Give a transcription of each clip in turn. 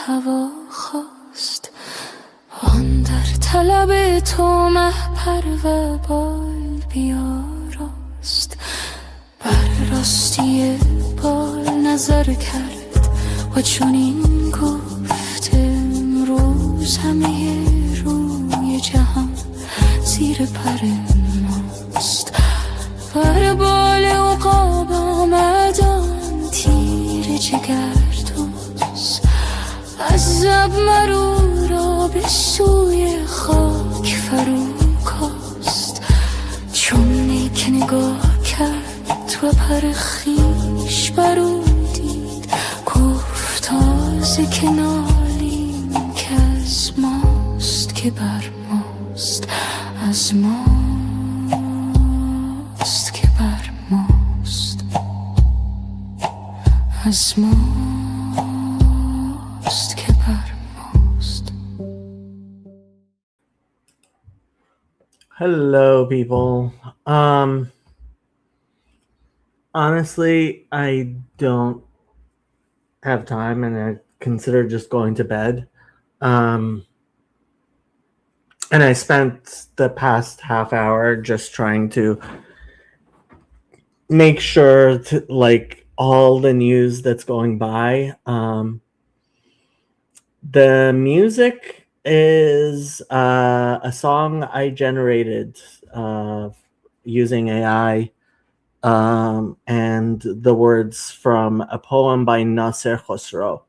هوا خواست آن در طلب تو مهپر و بال بیاراست بر راستی بال نظر کرد و چون این گفت امروز همه روی جهان زیر پر ماست بر بال عقاب آمد آن تیر جگردوز از زب مرو را به سوی خاک فرو کاست چون نیک نگاه کرد و پر خویش برو دید گفت تازه که نالیم که از ماست که بر ماست از ماست که بر ماست از ماست که بر ماست. Hello, people. Honestly, I don't have time, and I consider just going to bed. And I spent the past half hour just trying to make sure to like all the news that's going by. The music is a song I generated using AI, and the words from a poem by Nasser Khosrow.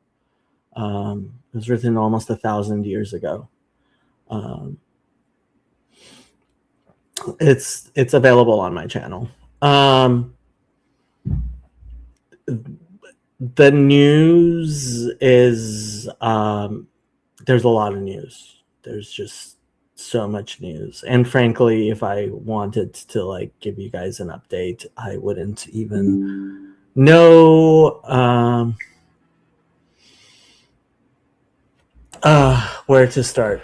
It was written almost 1,000 years ago. It's available on my channel. The news is there's a lot of news. There's just so much news, and frankly, if I wanted to like give you guys an update, I wouldn't even know where to start.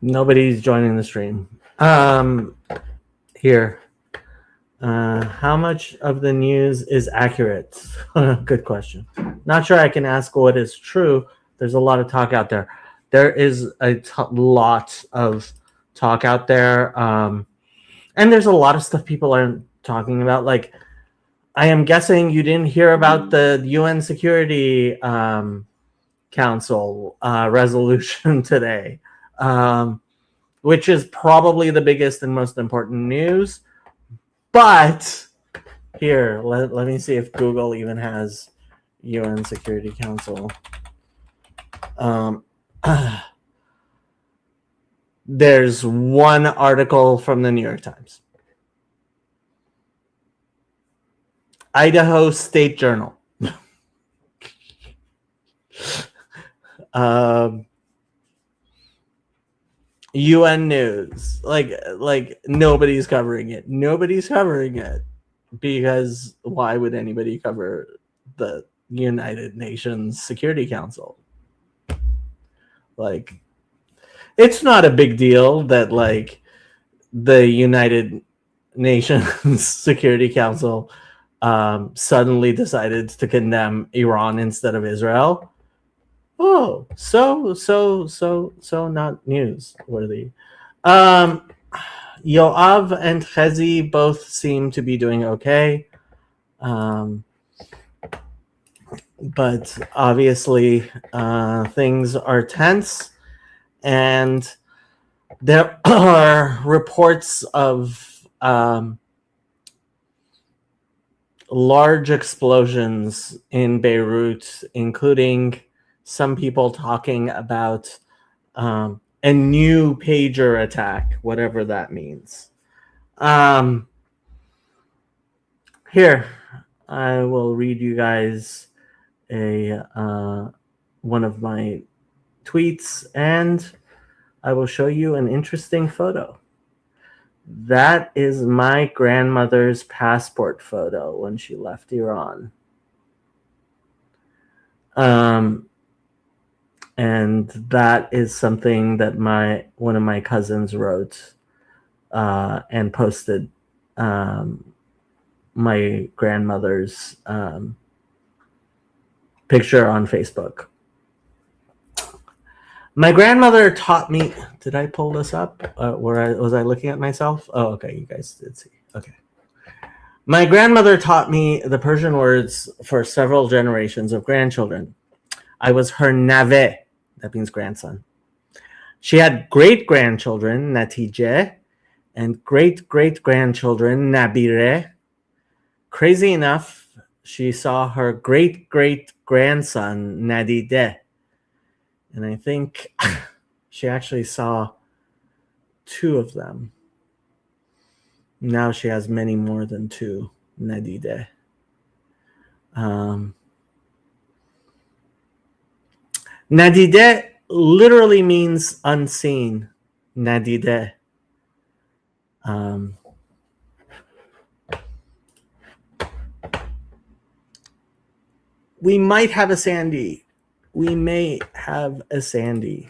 Nobody's joining the stream. Here. How much of the news is accurate? Good question. Not sure I can ask what is true. There's a lot of talk out there. There is a lot of talk out there. And there's a lot of stuff people aren't talking about. Like, I am guessing you didn't hear about the UN Security Council resolution today. Which is probably the biggest and most important news. But here, let me see if Google even has UN Security Council. There's one article from the New York Times. Idaho State Journal. UN News, like nobody's covering it. Nobody's covering it because why would anybody cover the United Nations Security Council? Like, it's not a big deal that like the United Nations Security Council suddenly decided to condemn Iran instead of Israel. Oh, so not newsworthy. Yoav and Chezi both seem to be doing okay. But obviously things are tense, and there are reports of large explosions in Beirut, including some people talking about a new pager attack, whatever that means. Here, I will read you guys a one of my tweets, and I will show you an interesting photo. That is my grandmother's passport photo when she left Iran. And that is something that one of my cousins wrote and posted my grandmother's picture on Facebook. My grandmother taught me. Did I pull this up? Was I looking at myself? Oh, okay. You guys did see. Okay. My grandmother taught me the Persian words for several generations of grandchildren. I was her nave. That means grandson. She had great-grandchildren, natije, and great-great-grandchildren, nabire. Crazy enough, she saw her great-great-grandson, nadide. And I think she actually saw 2 of them. Now she has many more than 2 nadide. Nadide literally means unseen. Nadide. We might have a Sandy. We may have a Sandy.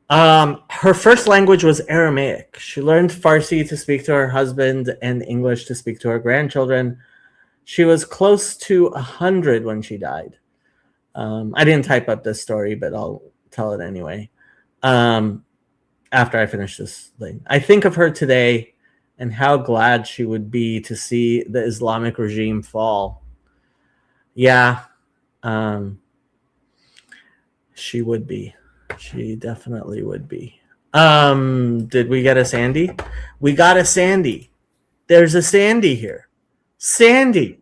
Her first language was Aramaic. She learned Farsi to speak to her husband and English to speak to her grandchildren. She was close to 100 when she died. I didn't type up this story, but I'll tell it anyway. After I finish this thing, I think of her today and how glad she would be to see the Islamic regime fall. Yeah, she would be. She definitely would be. Did we get a Sandy? We got a Sandy. There's a Sandy here. Sandy.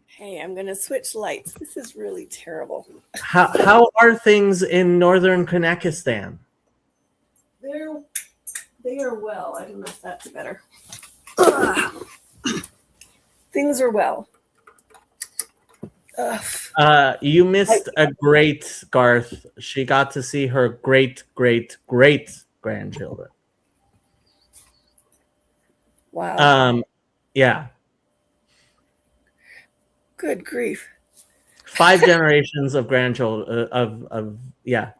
Hey, I'm going to switch lights. This is really terrible. How are things in northern Kanekistan? They are well. I don't know if that's better. Things are well. You missed a great Garth. She got to see her great grandchildren. Wow. Yeah. Good grief. 5 generations of grandchildren yeah.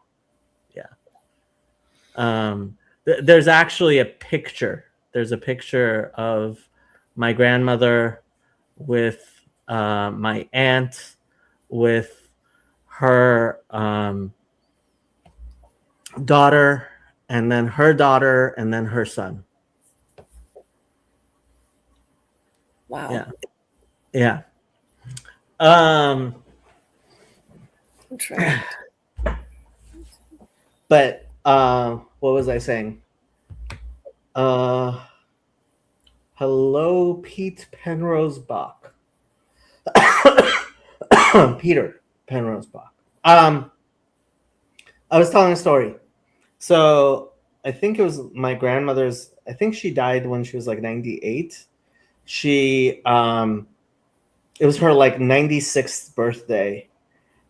There's actually a picture. There's a picture of my grandmother with my aunt, with her daughter, and then her daughter, and then her son. Wow. Yeah. I'm trying. But what was I saying? Hello, Pete Penrose Bach. Peter Penrose Bach. I was telling a story. So I think it was my grandmother's. I think she died when she was like 98. It was her like 96th birthday,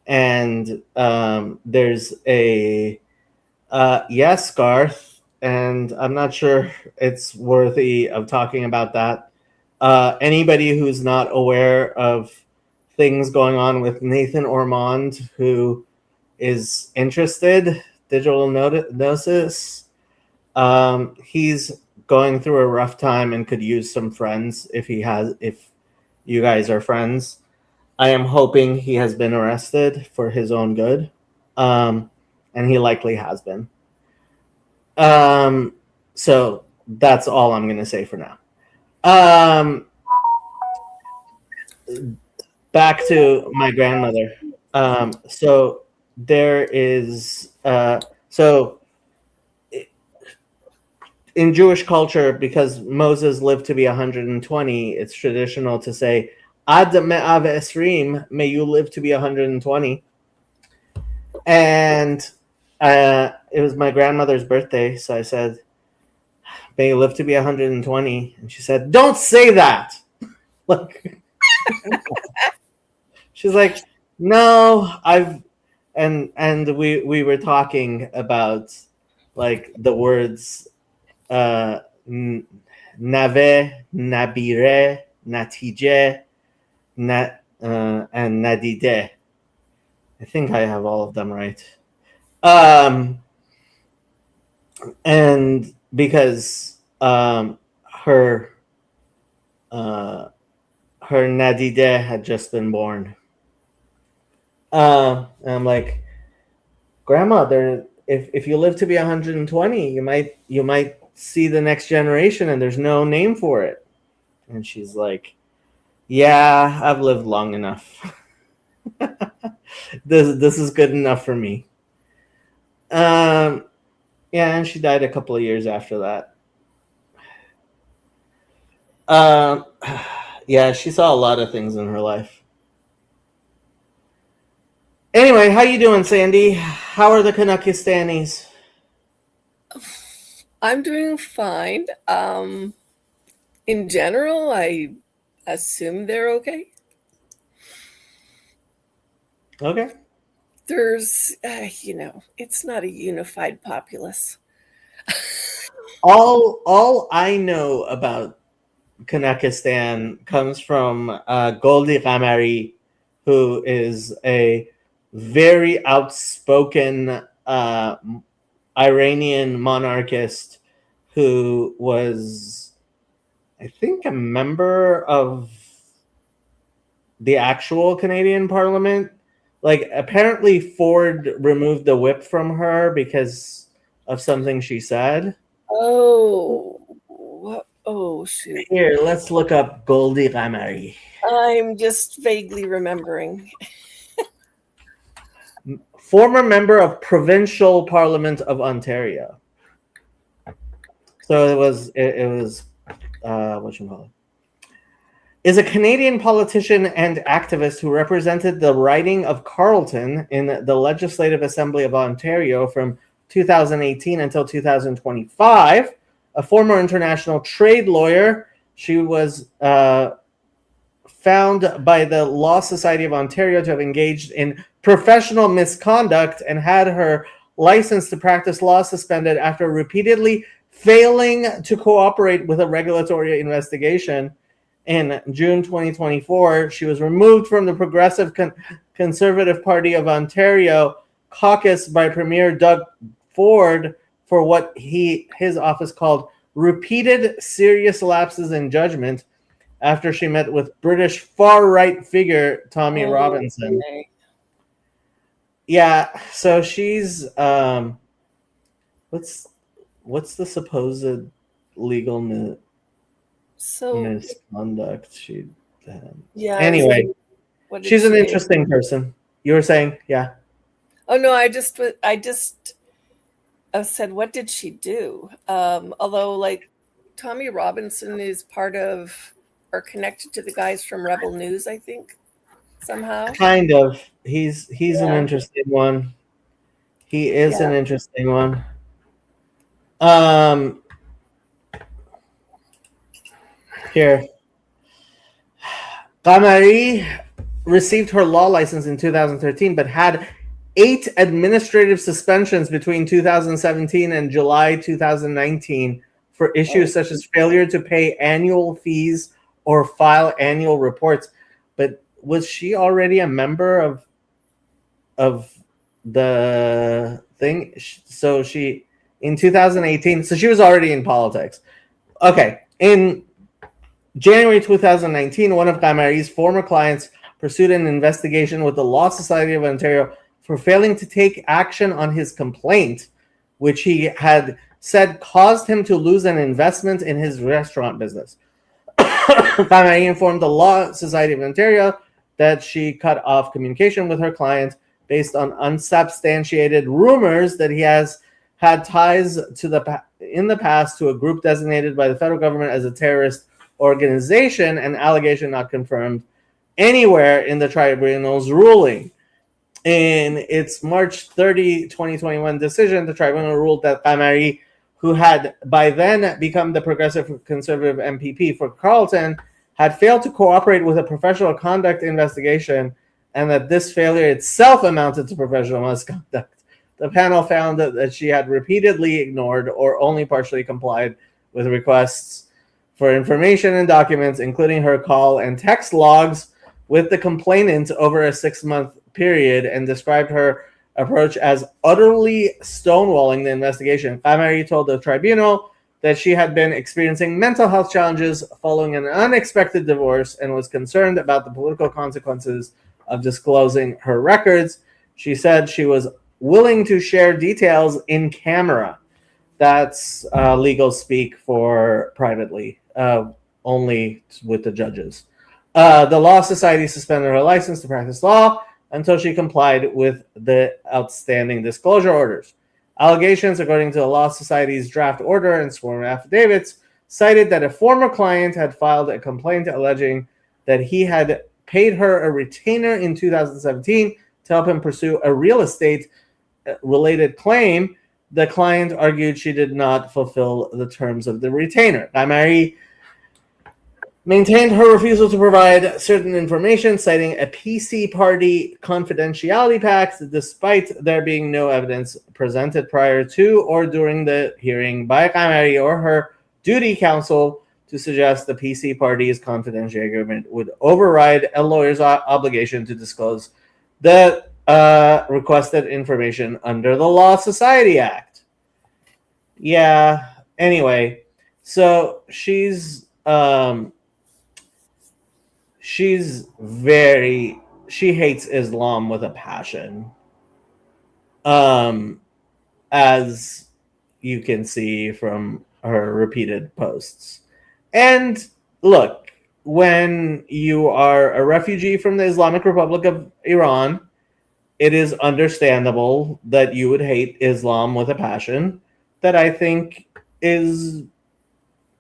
and there's a yes, Garth, and I'm not sure it's worthy of talking about that. Anybody who's not aware of things going on with Nathan Ormond, who is interested, Digital Gnosis, he's going through a rough time and could use some friends if you guys are friends. I am hoping he has been arrested for his own good, and he likely has been. So that's all I'm going to say for now. Back to my grandmother. So there is in Jewish culture, because Moses lived to be 120, it's traditional to say, Ad me'av esrim, may you live to be 120. And it was my grandmother's birthday, so I said, may you live to be 120. And she said, don't say that. Like, she's like, no, and we were talking about like the words nave, nabire, natije, and nadide. I think I have all of them right. And because her nadide had just been born. And I'm like, Grandma, if you live to be 120, you might see the next generation, and there's no name for it. And she's like, yeah, I've lived long enough. This is good enough for me. Yeah, and she died a couple of years after that. Yeah, she saw a lot of things in her life. Anyway, how you doing, Sandy? How are the Canuckistanis? I'm doing fine. In general, I assume they're okay. Okay. There's, it's not a unified populace. All I know about Canuckistan comes from Goldie Gamari, who is a very outspoken Iranian monarchist who was, I think, a member of the actual Canadian Parliament. Like, apparently Ford removed the whip from her because of something she said. Oh, what? Oh, shoot. Here, let's look up Goldie Gamari. I'm just vaguely remembering. Former member of Provincial Parliament of Ontario. So it was what you call it? Is a Canadian politician and activist who represented the riding of Carleton in the Legislative Assembly of Ontario from 2018 until 2025. A former international trade lawyer, she was found by the Law Society of Ontario to have engaged in professional misconduct and had her license to practice law suspended after repeatedly failing to cooperate with a regulatory investigation. In June 2024, she was removed from the Progressive Conservative Party of Ontario caucus by Premier Doug Ford for what his office called repeated serious lapses in judgment after she met with British far-right figure Tommy Robinson. Okay. Yeah, so she's what's the supposed legal misconduct she yeah. anyway, What did she's an she- interesting person. You were saying, yeah. Oh no, I said, what did she do? Although, like, Tommy Robinson is part of or connected to the guys from Rebel News, I think, somehow. Kind of. He's an Yeah. interesting one. He is Yeah. an interesting one. Here. Gamari received her law license in 2013, but had 8 administrative suspensions between 2017 and July 2019 for issues such as failure to pay annual fees or file annual reports. But was she already a member of the thing? So she, in 2018, so she was already in politics. Okay, in January 2019, one of Gamari's former clients pursued an investigation with the Law Society of Ontario for failing to take action on his complaint, which he had said caused him to lose an investment in his restaurant business. Gamari informed the Law Society of Ontario that she cut off communication with her client based on unsubstantiated rumors that he has had ties to the in the past to a group designated by the federal government as a terrorist organization, an allegation not confirmed anywhere in the tribunal's ruling. In its March 30, 2021 decision, the tribunal ruled that Kamari, who had by then become the Progressive Conservative MPP for Carleton, had failed to cooperate with a professional conduct investigation, and that this failure itself amounted to professional misconduct. The panel found that she had repeatedly ignored or only partially complied with requests for information and documents, including her call and text logs with the complainant over a 6-month period, and described her approach as utterly stonewalling the investigation. Kamari told the tribunal that she had been experiencing mental health challenges following an unexpected divorce and was concerned about the political consequences of disclosing her records. She said she was willing to share details in camera. That's legal speak for privately, only with the judges. The Law Society suspended her license to practice law until she complied with the outstanding disclosure orders. Allegations, according to the Law Society's draft order and sworn affidavits, cited that a former client had filed a complaint alleging that he had paid her a retainer in 2017 to help him pursue a real estate related claim. The client argued she did not fulfill the terms of the retainer. Kamari maintained her refusal to provide certain information, citing a PC party confidentiality pact, despite there being no evidence presented prior to or during the hearing by Kamari or her duty counsel to suggest the PC party's confidentiality agreement would override a lawyer's obligation to disclose the requested information under the Law Society Act. Yeah, anyway, so she hates Islam with a passion. As you can see from her repeated posts. And look, when you are a refugee from the Islamic Republic of Iran, it is understandable that you would hate Islam with a passion that I think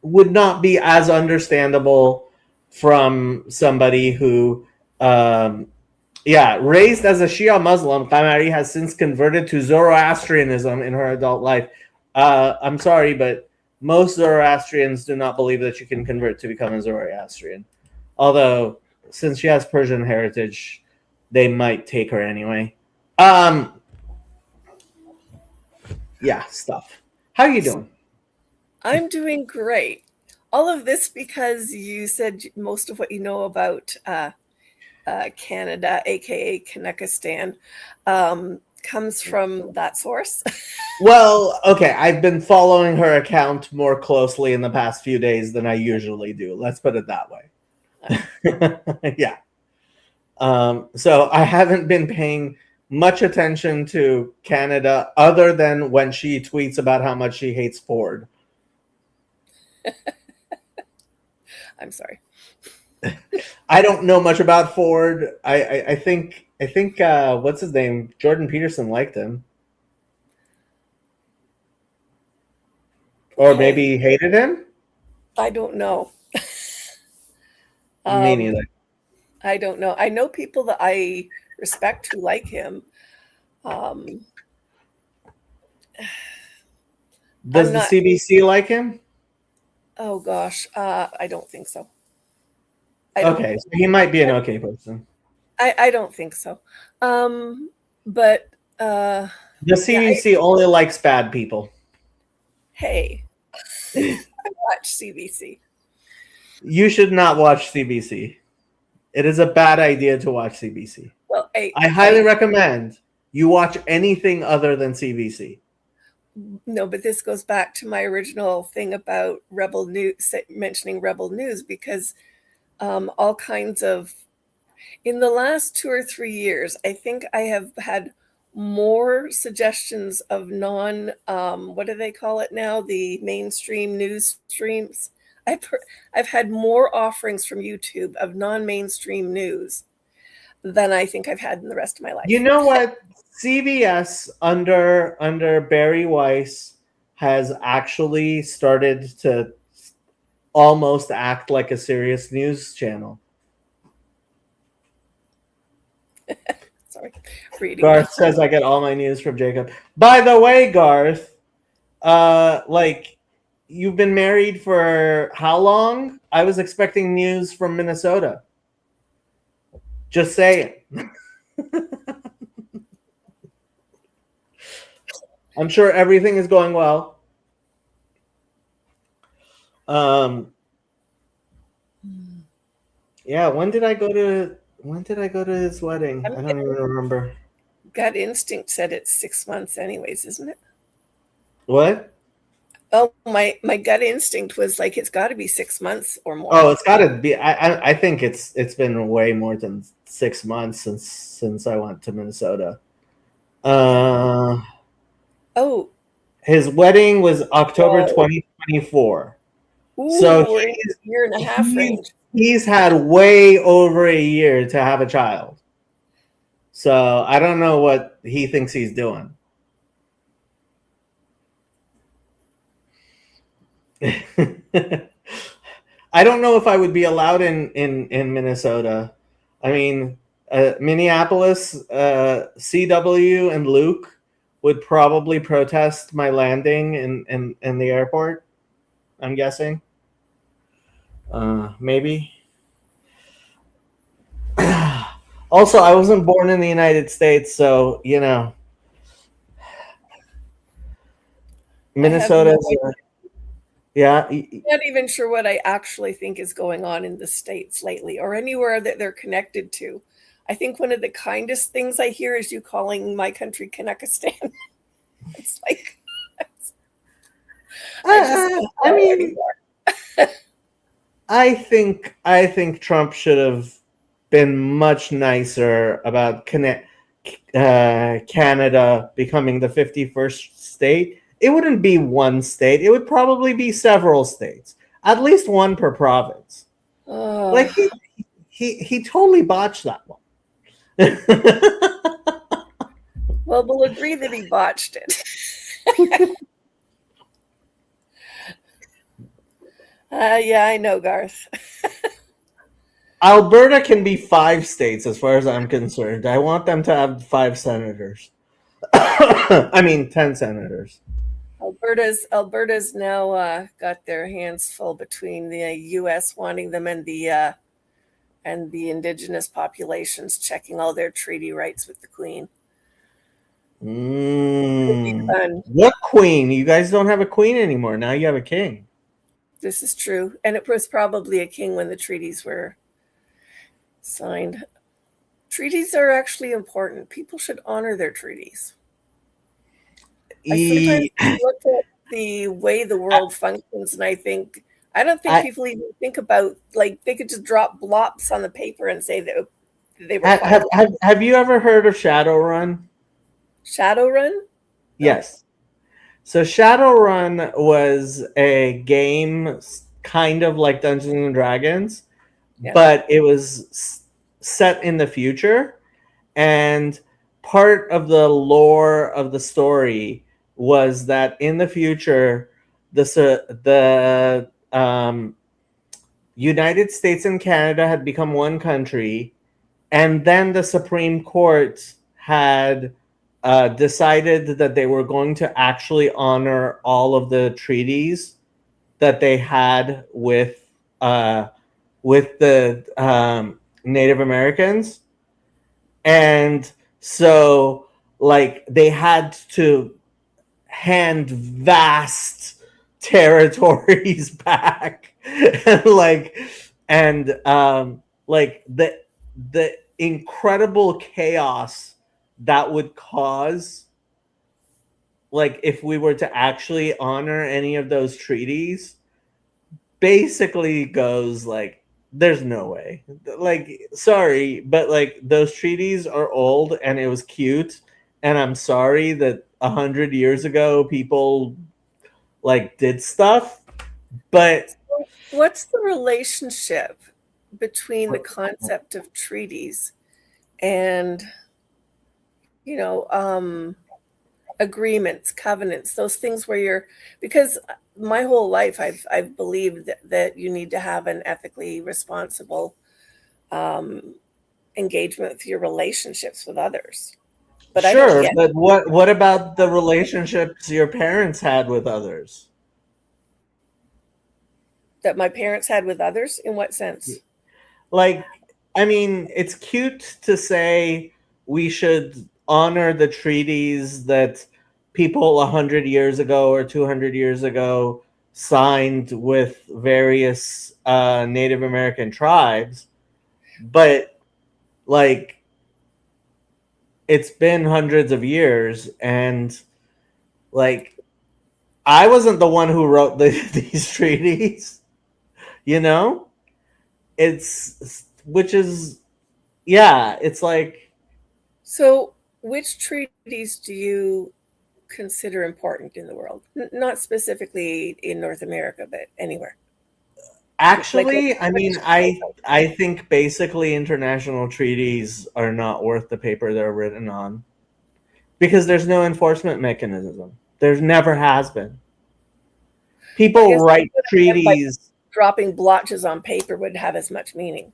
would not be as understandable from somebody who, raised as a Shia Muslim. Kamari has since converted to Zoroastrianism in her adult life. I'm sorry, but most Zoroastrians do not believe that you can convert to become a Zoroastrian. Although, since she has Persian heritage, they might take her anyway. Stuff. How are you doing? I'm doing great. All of this because you said most of what you know about Canada, aka Kanekistan, comes from that source. Well, okay, I've been following her account more closely in the past few days than I usually do. Let's put it that way. Yeah. So I haven't been paying much attention to Canada other than when she tweets about how much she hates Ford. I'm sorry. I don't know much about Ford. I think what's his name? Jordan Peterson liked him. Or maybe he hated him? I don't know. Me neither. I don't know. I know people that I respect who like him. Does the CBC like him? Oh gosh, I don't think so. Okay, so he might be an okay person. I don't think so. But the CBC only likes bad people. Hey, I watch CBC. You should not watch CBC. It is a bad idea to watch CBC. Well, I highly recommend you watch anything other than CBC. No, but this goes back to my original thing about Rebel News, mentioning Rebel News, because all kinds of, in the last 2 or 3 years, I think I have had more suggestions of what do they call it now? The mainstream news streams. I've had more offerings from YouTube of non-mainstream news than I think I've had in the rest of my life. You know what? CBS under Barry Weiss has actually started to almost act like a serious news channel. Sorry, reading. Garth says I get all my news from Jacob. By the way, Garth, like you've been married for how long? I was expecting news from Minnesota. Just saying. I'm sure everything is going well. Yeah, when did I go to his wedding? I don't even remember. Gut instinct said it's 6 months anyways, isn't it? What? Oh, my gut instinct was like it's got to be 6 months or more. Oh, it's got to be. I think it's been way more than 6 months since I went to Minnesota. Oh, his wedding was October 2024. ooh, So we're in a year and a half range. He's had way over a year to have a child. So I don't know what he thinks he's doing. I don't know if I would be allowed in Minnesota. I mean, Minneapolis, CW and Luke would probably protest my landing in the airport, I'm guessing. Maybe. Also, I wasn't born in the United States, so, you know. Minnesota. Yeah. I'm not even sure what I actually think is going on in the States lately or anywhere that they're connected to. I think one of the kindest things I hear is you calling my country Kanakistan. It's like, I think Trump should have been much nicer about Canada becoming the 51st state. It wouldn't be one state. It would probably be several states, at least one per province. Like he totally botched that one. Well, we'll agree that he botched it. Yeah, I know, Garth. Alberta can be 5 states as far as I'm concerned. I want them to have 5 senators. I mean, 10 senators. Alberta's now got their hands full between the U.S. wanting them and the indigenous populations checking all their treaty rights with the Queen. What queen? You guys don't have a queen anymore. Now you have a king. This is true. And it was probably a king when the treaties were signed. Treaties are actually important. People should honor their treaties. I sometimes look at the way the world functions and I don't think people even think about, like, they could just drop blops on the paper and say that they were have you ever heard of Shadowrun? Shadowrun? Yes. So Shadowrun was a game kind of like Dungeons and Dragons, but it was set in the future, and part of the lore of the story was that in the future, the United States and Canada had become one country, and then the Supreme Court had decided that they were going to actually honor all of the treaties that they had with the Native Americans. And so, like, they had to hand vast territories back, and the incredible chaos that would cause, like, if we were to actually honor any of those treaties, basically goes like, there's no way. Like, sorry, but like, those treaties are old and it was cute, and I'm sorry that 100 years ago people like did stuff, but what's the relationship between the concept of treaties and, agreements, covenants, those things where you're, because my whole life I've believed that you need to have an ethically responsible engagement with your relationships with others. But I don't Sure, get but what about the relationships your parents had with others? that my parents had with others. In what sense? Like, I mean, it's cute to say we should honor the treaties that people 100 years ago or 200 years ago signed with various Native American tribes, but like it's been hundreds of years, and like I wasn't the one who wrote these treaties, you know? It's which is yeah, it's like So, which treaties do you consider important in the world? Not specifically in North America, but anywhere. Like, actually, I what mean, stands out? I think basically international treaties are not worth the paper they're written on because there's no enforcement mechanism. There's never has been. I People guess that's write what I meant by treaties. dropping blotches on paper would have as much meaning.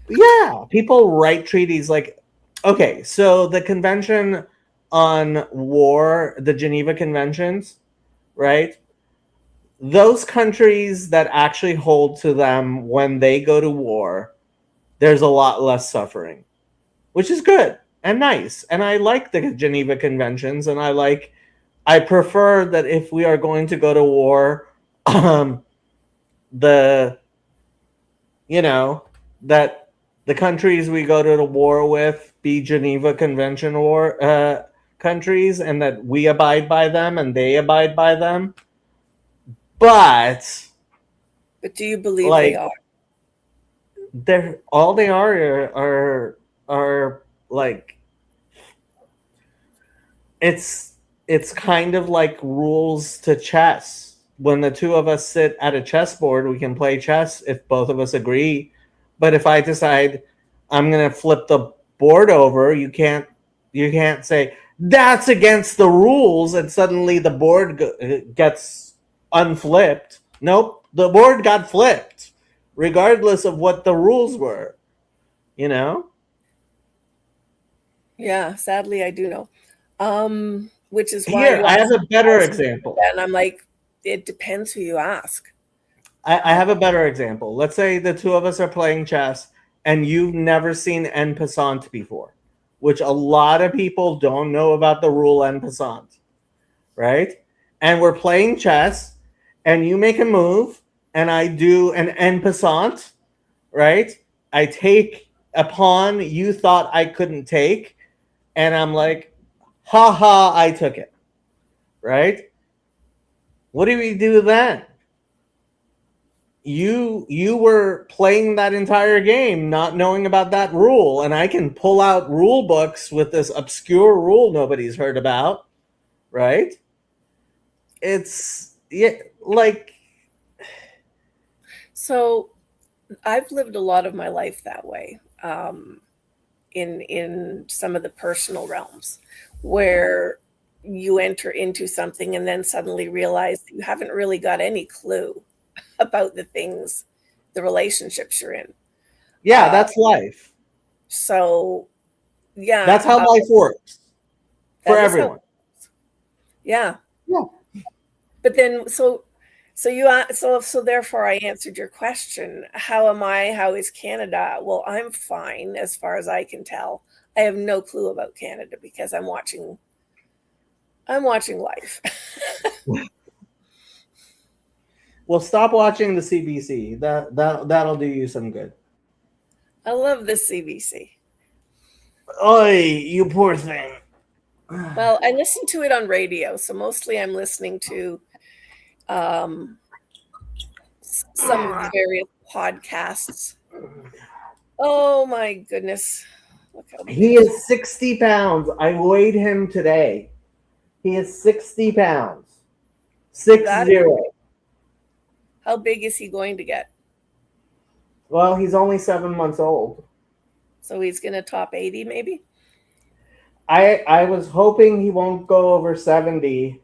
Yeah, people write treaties like okay, so the Convention on War, the Geneva Conventions, right? Those countries that actually hold to them when they go to war, there's a lot less suffering, which is good and nice. And I like the Geneva Conventions, and I prefer that if we are going to go to war, the you know that the countries we go to the war with be Geneva Convention war countries, and that we abide by them and they abide by them. But But do you believe they like are? they're all they are like it's kind of like rules to chess. When the two of us sit at a chessboard, we can play chess if both of us agree. But if I decide I'm gonna flip the board over, you can't say that's against the rules, and suddenly the board gets unflipped. Nope, the board got flipped, regardless of what the rules were. You know? Yeah, sadly, I do know. Which is why Here, you I have ask, a better example. and I'm like, it depends who you ask. I have a better example. Let's say the two of us are playing chess and you've never seen en passant before, which a lot of people don't know about the rule en passant, right? And we're playing chess and you make a move and I do an en passant, right? I take a pawn you thought I couldn't take, and I'm like, ha ha, I took it, right? What do we do then? You were playing that entire game not knowing about that rule, and I can pull out rule books with this obscure rule nobody's heard about, right? It's yeah, like So I've lived a lot of my life that way, in some of the personal realms, where you enter into something and then suddenly realize that you haven't really got any clue about the things, the relationships you're in. yeah, Uh, that's life. so That's yeah, how life works for that is how. everyone. Yeah, Yeah. but then so therefore I answered your question. How am I? How is Canada? Well, I'm fine as far as I can tell. I have no clue about Canada because I'm watching life. Well, stop watching the CBC. That'll do you some good. I love the CBC. Oi, you poor thing. Well, I listen to it on radio, so mostly I'm listening to um, some of the various podcasts. Oh my goodness. Look how He big. is 60 pounds. I weighed him today. He is 60 pounds. That 60. How big is he going to get? Well, he's only 7 months old. So he's going to top 80 maybe? I was hoping he won't go over 70.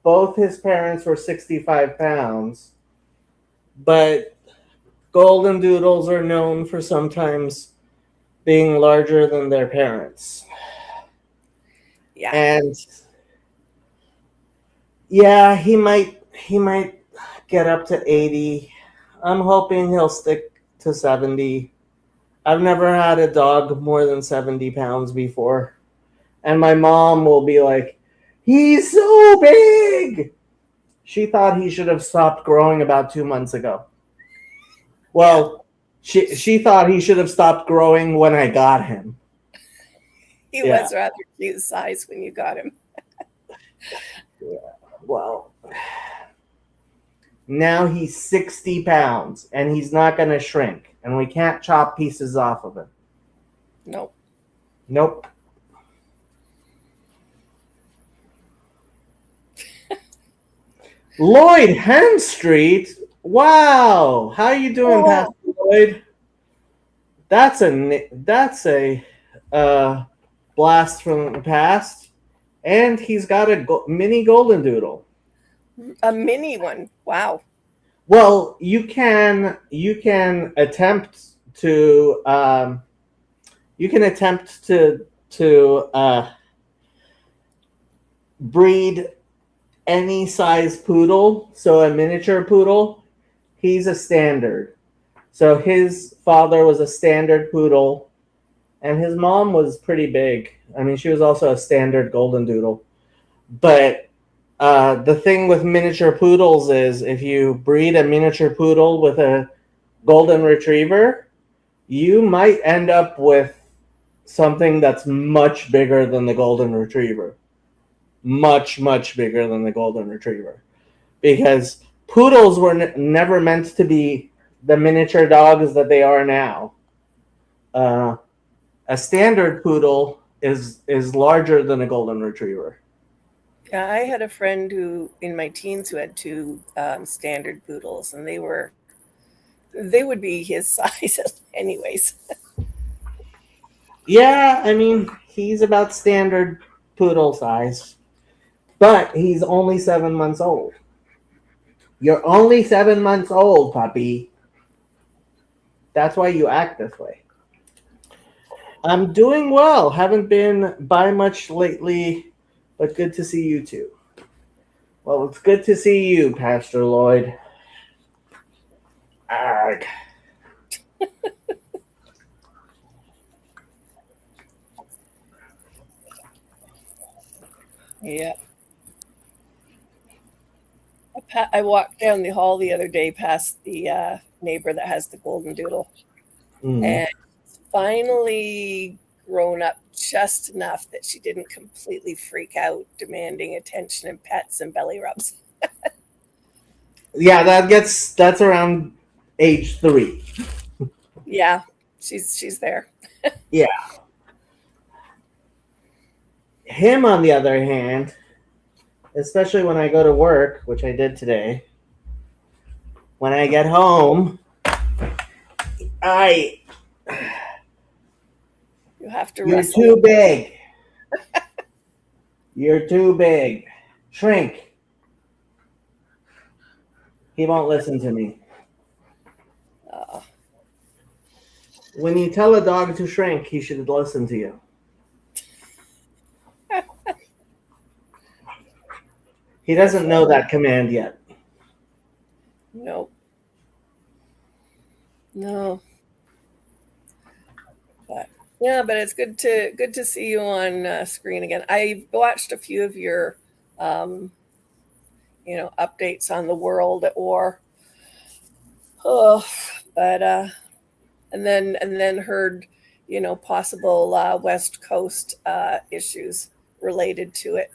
Both his parents were 65 pounds, but golden doodles are known for sometimes being larger than their parents. Yeah. And yeah, he might get up to 80. I'm hoping he'll stick to 70. I've never had a dog more than 70 pounds before. And my mom will be like, he's so big. She thought he should have stopped growing about 2 months ago. Well, she thought he should have stopped growing when I got him. He Yeah. was rather cute size when you got him. Well, now he's 60 pounds and he's not going to shrink. And we can't chop pieces off of him. Nope. Nope. Lloyd Hemstreet. Wow. How you doing, Oh. Pastor Lloyd? That's a blast from the past. And he's got a mini golden doodle. A mini one. Wow. Well, you can attempt to breed any size poodle. So a miniature poodle, he's a standard. So his father was a standard poodle, and his mom was pretty big. I mean, she was also a standard golden doodle. But the thing with miniature poodles is if you breed a miniature poodle with a golden retriever, you might end up with something that's much bigger than the golden retriever. Much, much bigger than the golden retriever. Because poodles were never meant to be the miniature dogs that they are now. A standard poodle is larger than a golden retriever. Yeah, I had a friend who, in my teens, who had two standard poodles, and they would be his size anyways. Yeah, I mean, he's about standard poodle size. But he's only 7 months old. You're only 7 months old, puppy. That's why you act this way. I'm doing well. Haven't been by much lately, but good to see you too. Well, it's good to see you, Pastor Lloyd. Arg. Yeah. I walked down the hall the other day past the neighbor that has the golden doodle, and finally grown up just enough that she didn't completely freak out, demanding attention and pets and belly rubs. Yeah, that's around age 3. Yeah, she's there. Yeah. Him, on the other hand, especially when I go to work, which I did today, when I get home, You have to you're wrestle. too big. You're too big. Shrink. He won't listen to me. When you tell a dog to shrink, he should listen to you. He doesn't know that command yet. Nope. No. But yeah, but it's good to see you on screen again. I watched a few of your updates on the world at war. Oh, but and then heard possible West Coast issues related to it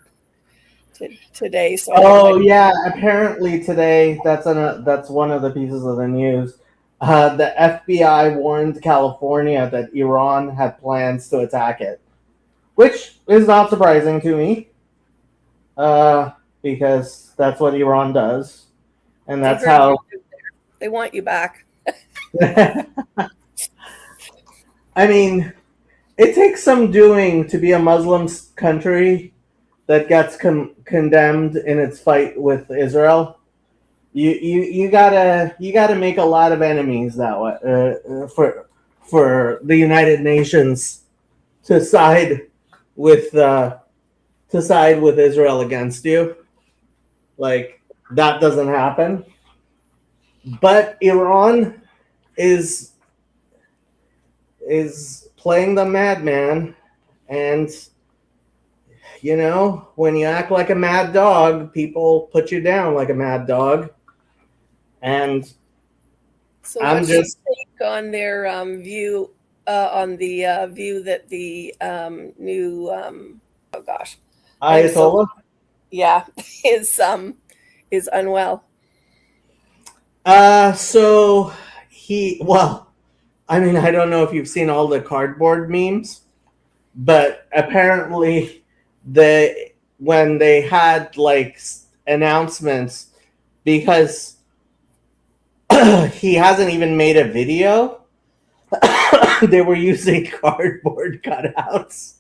today. So Yeah, apparently today that's one of the pieces of the news. The FBI warned California that Iran had plans to attack it, which is not surprising to me, because that's what Iran does, and that's how they want you back. I mean, it takes some doing to be a Muslim country that gets condemned in its fight with Israel. You gotta make a lot of enemies that way for the United Nations to side with Israel against you. Like, that doesn't happen. But Iran is playing the madman, and you know, when you act like a mad dog, people put you down like a mad dog. And So I'm what's just your take on their view on the view that the new oh gosh, Ayatollah. yeah, is unwell. So well, I mean, I don't know if you've seen all the cardboard memes, but apparently when they had like announcements, because he hasn't even made a video, they were using cardboard cutouts.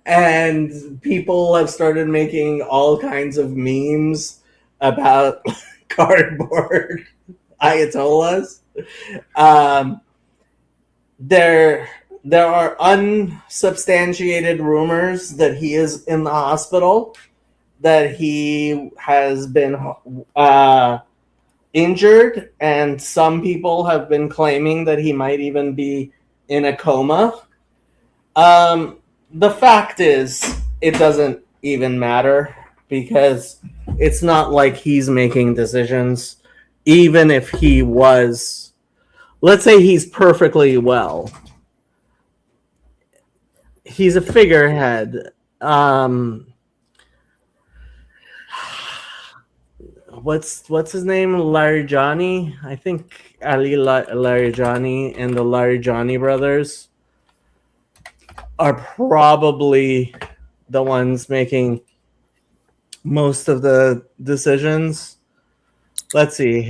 And people have started making all kinds of memes about cardboard ayatollahs. There are unsubstantiated rumors that he is in the hospital, that he has been injured, and some people have been claiming that he might even be in a coma. The fact is, it doesn't even matter, because it's not like he's making decisions. Even if he was, let's say he's perfectly well, he's a figurehead. What's his name? Larijani? I think Ali Larijani and the Larijani brothers are probably the ones making most of the decisions. Let's see.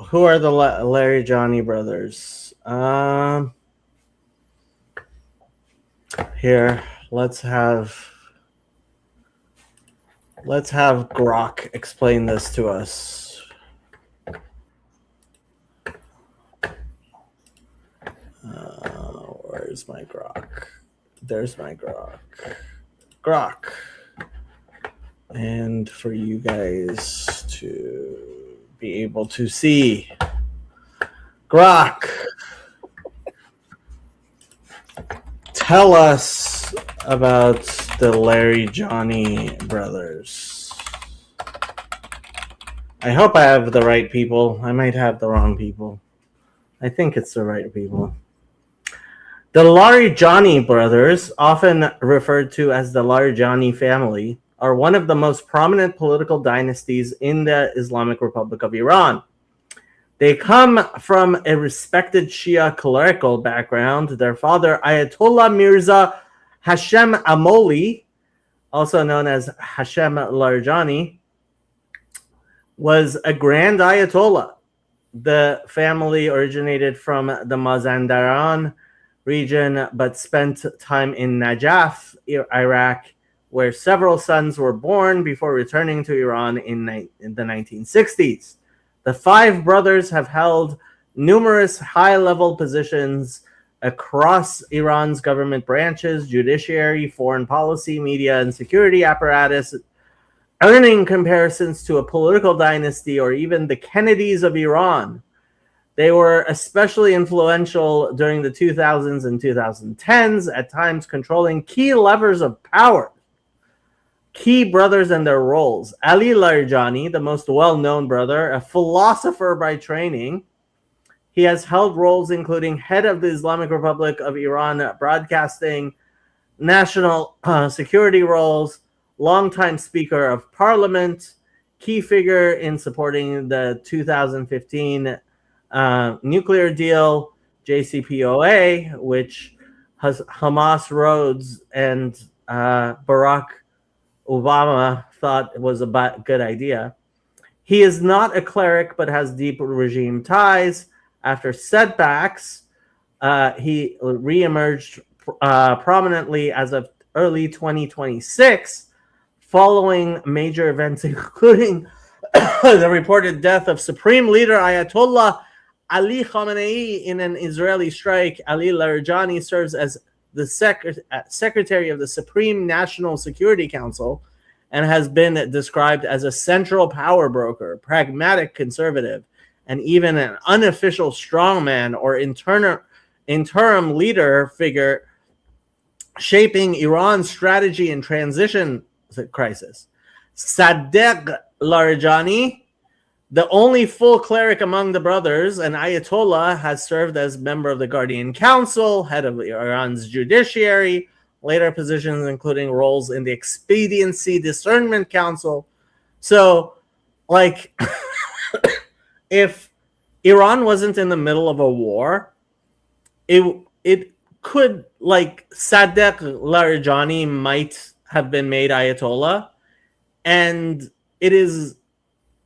Who are the Larijani brothers? Here, let's have Grok explain this to us. Where's my Grok? There's my Grok. And for you guys to be able to see, Grok, tell us about the Larijani brothers. I hope I have the right people. I might have the wrong people. I think it's the right people. The Larijani brothers, often referred to as the Larijani family, are one of the most prominent political dynasties in the Islamic Republic of Iran. They come from a respected Shia clerical background. Their father, Ayatollah Mirza Hashem Amoli, also known as Hashem Larijani, was a grand Ayatollah. The family originated from the Mazandaran region, but spent time in Najaf, Iraq, where several sons were born before returning to Iran in the 1960s. The five brothers have held numerous high-level positions across Iran's government branches, judiciary, foreign policy, media, and security apparatus, earning comparisons to a political dynasty or even the Kennedys of Iran. They were especially influential during the 2000s and 2010s, at times controlling key levers of power. Key brothers and their roles. Ali Larijani, the most well-known brother, a philosopher by training. He has held roles including head of the Islamic Republic of Iran Broadcasting, national security roles, longtime Speaker of Parliament, key figure in supporting the 2015 nuclear deal, JCPOA, which Hamas, Rhodes, and Barack Obama thought was a good idea. He is not a cleric, but has deep regime ties. After setbacks, he re-emerged prominently as of early 2026, following major events including the reported death of Supreme Leader Ayatollah Ali Khamenei in an Israeli strike. Ali Larijani serves as the Secretary of the Supreme National Security Council and has been described as a central power broker, pragmatic conservative, and even an unofficial strongman or interim leader figure shaping Iran's strategy and transition crisis. Sadegh Larijani, the only full cleric among the brothers, and Ayatollah, has served as member of the Guardian Council, head of Iran's judiciary, later positions including roles in the Expediency Discernment Council. So, like, if Iran wasn't in the middle of a war, it could, like, Sadegh Larijani might have been made Ayatollah, and it is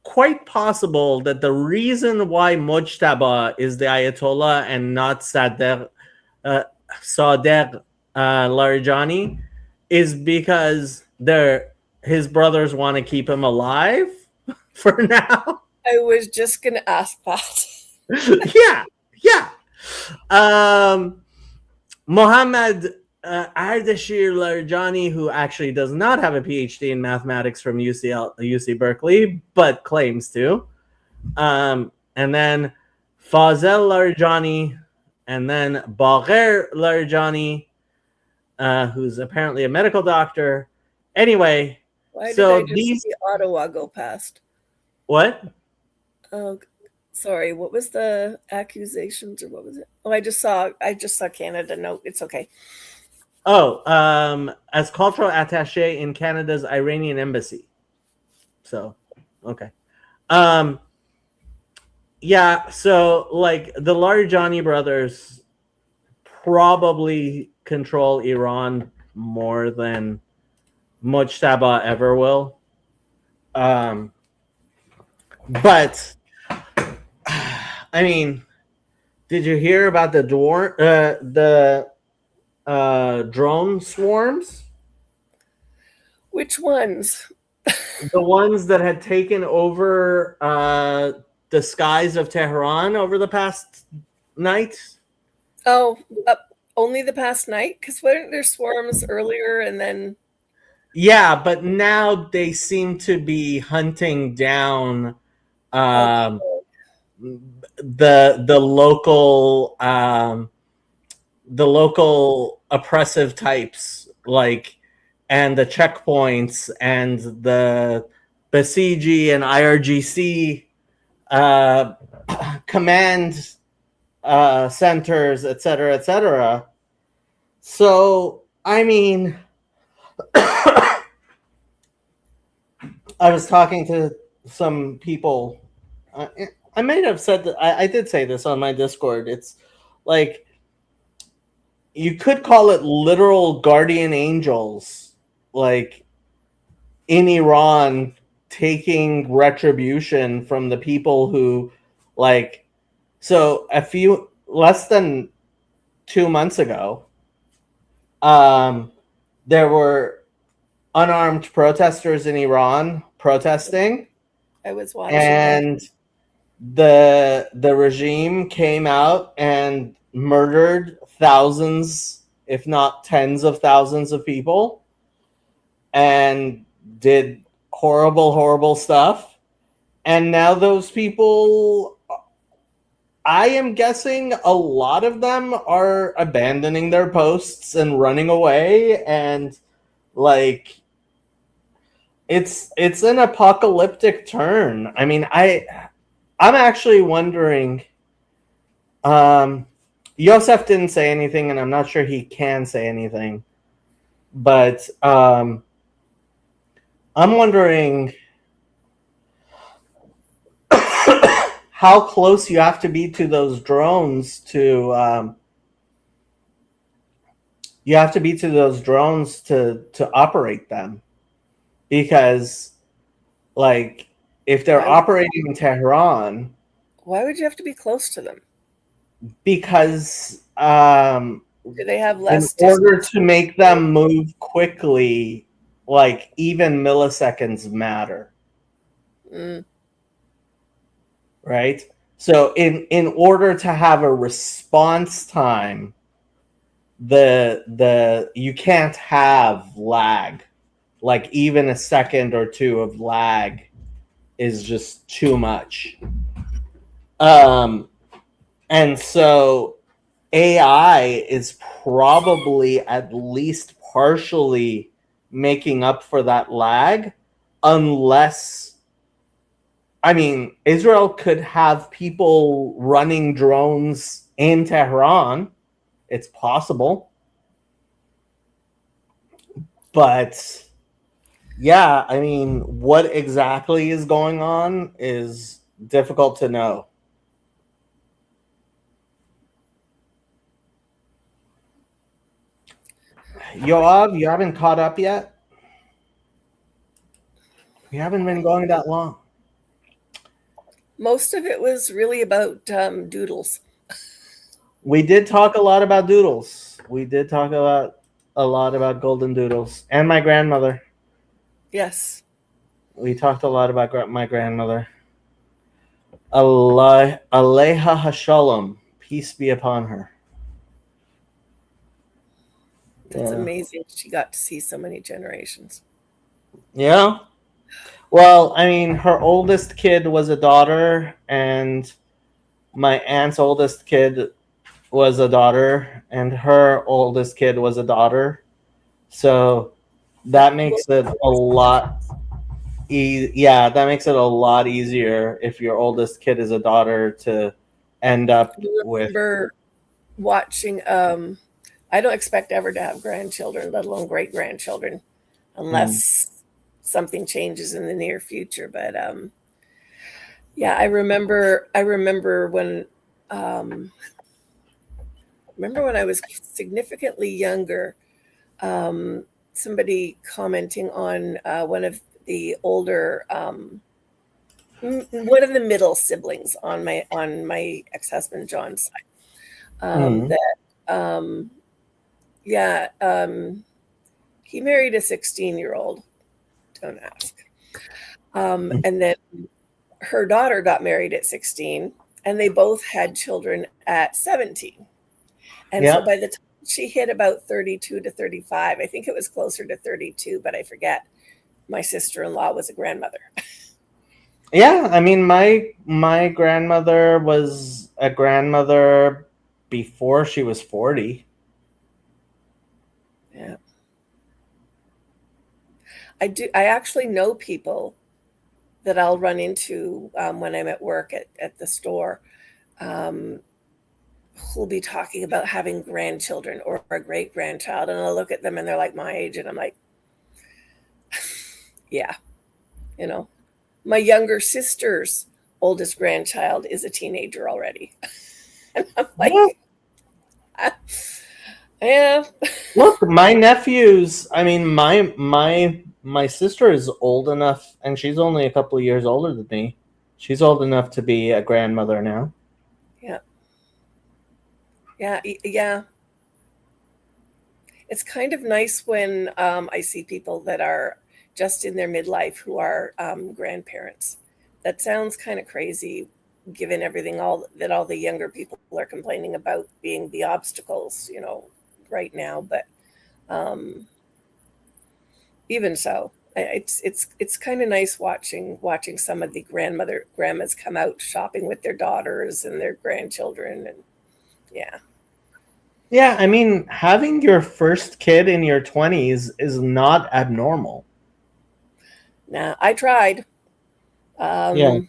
quite possible that the reason why Mojtaba is the Ayatollah and not Sadegh Larijani is because his brothers want to keep him alive for now. I was just going to ask that. yeah. Mohammad Ardashir Larijani, who actually does not have a PhD in mathematics from UC Berkeley, but claims to. And then Fazel Larijani, and then Bagher Larijani, who's apparently a medical doctor. Anyway, Why did so I just see Ottawa go past? What? Oh, sorry. What was the accusations, or what was it? Oh, I just saw Canada. No, it's okay. Oh, as cultural attaché in Canada's Iranian embassy. So, okay. Yeah, so, like, the Larijani brothers probably control Iran more than Mojtaba ever will. But, I mean, did you hear about the drone swarms? Which ones? The ones that had taken over the skies of Tehran over the past night. Oh, only the past night? Because weren't there swarms earlier and then? Yeah, but now they seem to be hunting down the local oppressive types, like, and the checkpoints and the Basiji and IRGC command centers, etc., etc. So, I mean, I was talking to some people. I might have said that. I did say this on my Discord. It's like, you could call it literal guardian angels, like, in Iran, taking retribution from the people who, like, so less than 2 months ago, there were unarmed protesters in Iran protesting. I was watching. And the regime came out and murdered thousands, if not tens of thousands of people, and did horrible stuff. And now those people, I am guessing a lot of them are abandoning their posts and running away, and, like, it's an apocalyptic turn. I mean, I'm actually wondering. Yosef didn't say anything, and I'm not sure he can say anything. But I'm wondering how close you have to be to those drones to operate them. Because, like, if they're operating in Tehran, why would you have to be close to them? Because Do they have in less order to make them move quickly, like even milliseconds matter, Mm, right? So in order to have a response time, the you can't have lag. Like even a second or two of lag is just too much. Um, and so AI is probably at least partially making up for that lag, unless, I mean, Israel could have people running drones in Tehran. It's possible. But yeah, I mean, what exactly is going on is difficult to know. Yoav, you haven't caught up yet? We haven't been going that long. most of it was really about doodles. We did talk a lot about doodles. We did talk about a lot about golden doodles and my grandmother. Yes. We talked a lot about my grandmother. Allah, Aleha Hashalom, peace be upon her. That's Yeah. amazing. She got to see so many generations. Yeah. Well, I mean, her oldest kid was a daughter, and my aunt's oldest kid was a daughter, and her oldest kid was a daughter. So that makes it a lot. Yeah, that makes it a lot easier if your oldest kid is a daughter to end up I with. remember watching. I don't expect ever to have grandchildren, let alone great grandchildren, unless something changes in the near future. But yeah, I remember. When. Remember when I was significantly younger. Somebody commenting on one of the older. One of the middle siblings on my ex-husband John's side. Mm. That yeah, he married a 16-year-old. Don't ask. And then her daughter got married at 16, and they both had children at 17. And so Yep. by the time she hit about 32 to 35, I think it was closer to 32, but I forget. My sister-in-law was a grandmother. Yeah, I mean, my grandmother was a grandmother before she was 40. Yeah. I actually know people that I'll run into when I'm at work at the store, who'll be talking about having grandchildren or a great grandchild. And I'll look at them and they're like my age. And I'm like, yeah, you know, my younger sister's oldest grandchild is a teenager already. And I'm like, yeah. Look, my nephews, I mean, my sister is old enough, and she's only a couple of years older than me. She's old enough to be a grandmother now. Yeah. Yeah. Yeah. It's kind of nice when I see people that are just in their midlife who are grandparents. That sounds kind of crazy, given everything all the younger people are complaining about being the obstacles, right now. But even so, it's kind of nice watching some of the grandmas come out shopping with their daughters and their grandchildren, and yeah. Yeah, I mean, having your first kid in your 20s is not abnormal. Nah, I tried. Yeah.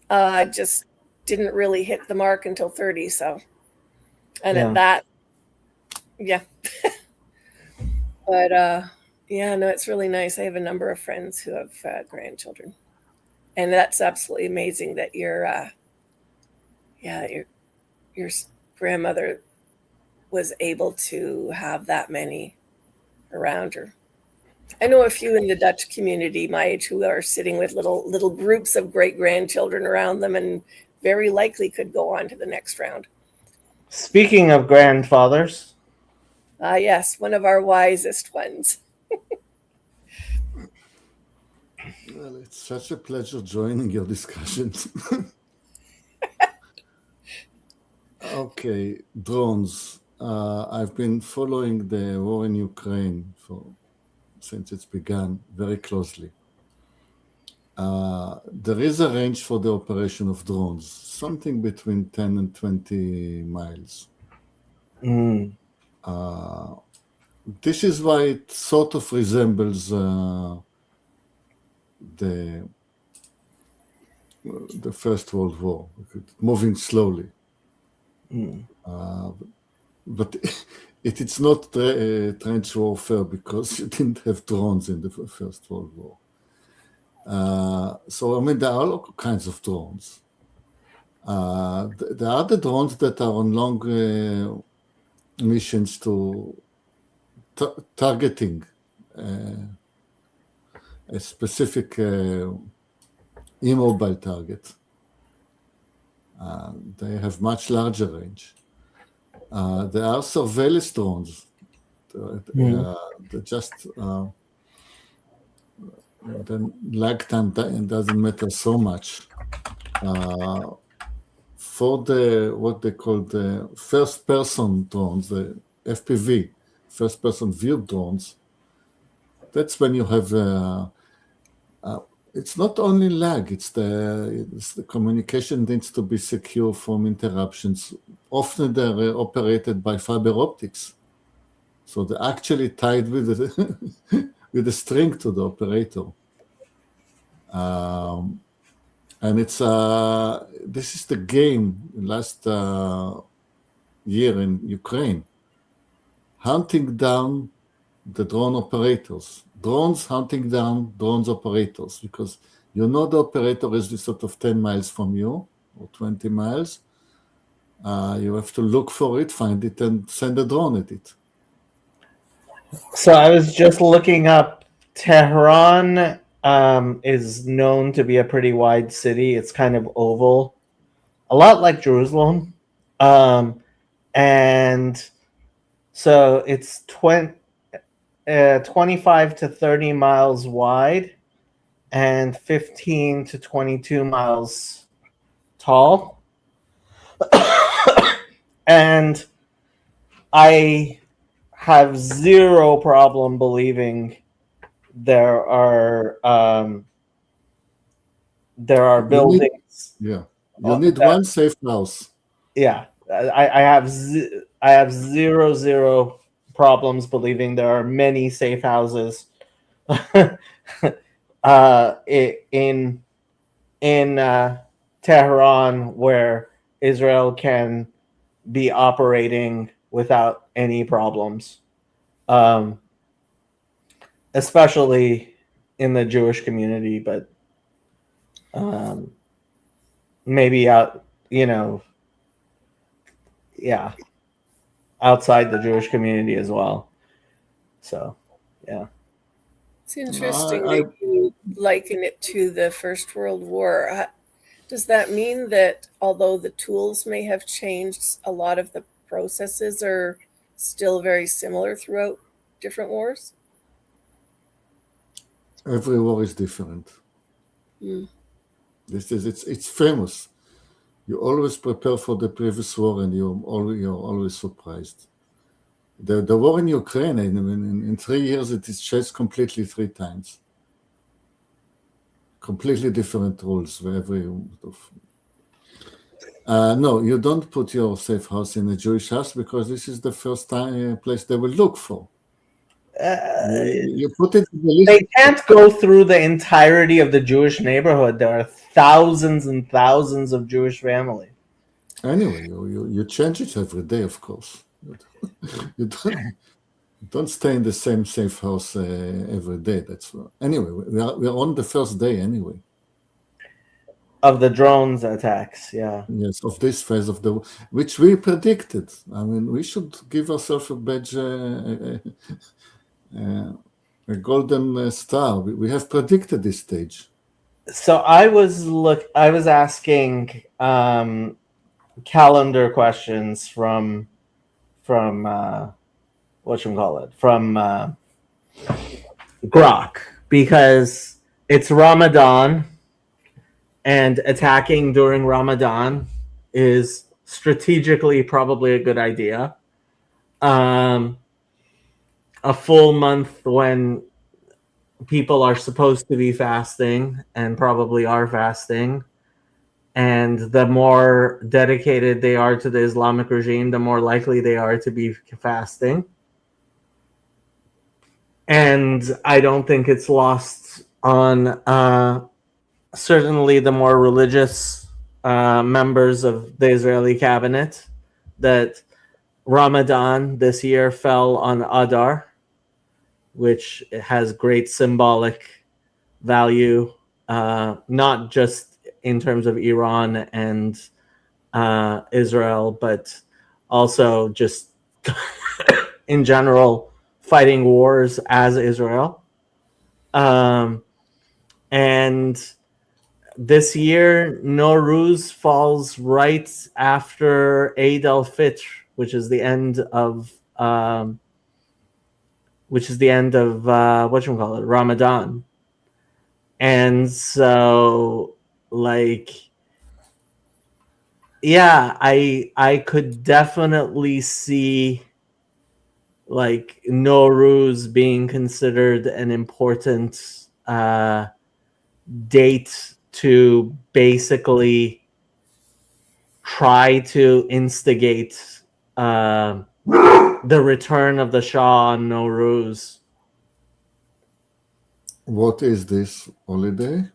I just didn't really hit the mark until 30. So, and Yeah. at that, yeah. But yeah, no, it's really nice. I have a number of friends who have grandchildren, and that's absolutely amazing that your grandmother was able to have that many around her. I know a few in the Dutch community my age who are sitting with little groups of great grandchildren around them, and very likely could go on to the next round. Speaking of grandfathers, Ah, yes, one of our wisest ones. Well, it's such a pleasure joining your discussions. Okay, drones. I've been following the war in Ukraine since it's begun very closely. There is a range for the operation of drones, something between 10 and 20 miles. Mm. This is why it sort of resembles the First World War, moving slowly. Mm. But it's not trench warfare because you didn't have drones in the First World War. So, I mean, there are all kinds of drones. There are the drones that are on long missions to targeting a specific immobile target. They have much larger range. There are surveillance drones. The lag time doesn't matter so much. For what they call the first-person drones, the FPV, first-person view drones, that's when you have it's not only lag, it's the communication needs to be secure from interruptions. Often they're operated by fiber optics. So they're actually tied with with a string to the operator. And it's this is the game last year in Ukraine, hunting down the drone operators. Drones hunting down drones operators, because the operator is sort of 10 miles from you or 20 miles. You have to look for it, find it, and send a drone at it. So I was just looking up. Tehran is known to be a pretty wide city. It's kind of oval, a lot like Jerusalem. And so it's 25 to 30 miles wide and 15 to 22 miles tall. And I have zero problem believing there are buildings. You need one safe house. Yeah, I have zero problems believing there are many safe houses in Tehran where Israel can be operating without any problems, especially in the Jewish community, but maybe outside the Jewish community as well. So, yeah. It's interesting that you liken it to the First World War. Does that mean that although the tools may have changed, a lot of the processes are still very similar throughout different wars? Every war is different. It's famous. You always prepare for the previous war, and you're always surprised. The war in Ukraine, in 3 years, it is changed completely 3 times. Completely different rules for every. No, you don't put your safe house in a Jewish house because this is the first place they will look for. You put it. They can't go through the entirety of the Jewish neighborhood. There are thousands and thousands of Jewish families. Anyway, you change it every day, of course. You don't stay in the same safe house every day. Anyway. We are on the first day anyway. Of the drones attacks, yeah. Yes, of this phase of the, which we predicted. I mean, we should give ourselves a badge, a golden star. We have predicted this stage. So I was asking calendar questions from whatchamacallit, from Grok, because it's Ramadan and attacking during Ramadan is strategically probably a good idea. A full month when people are supposed to be fasting and probably are fasting, and the more dedicated they are to the Islamic regime, the more likely they are to be fasting. And I don't think it's lost on certainly the more religious members of the Israeli cabinet that Ramadan this year fell on Adar, which has great symbolic value, not just in terms of Iran and Israel, but also just in general fighting wars as Israel. And this year, Nowruz falls right after Eid al-Fitr, which is the end of Ramadan. And so, like, yeah, I could definitely see like Nowruz being considered an important date to basically try to instigate the return of the Shah on Nowruz. What is this holiday?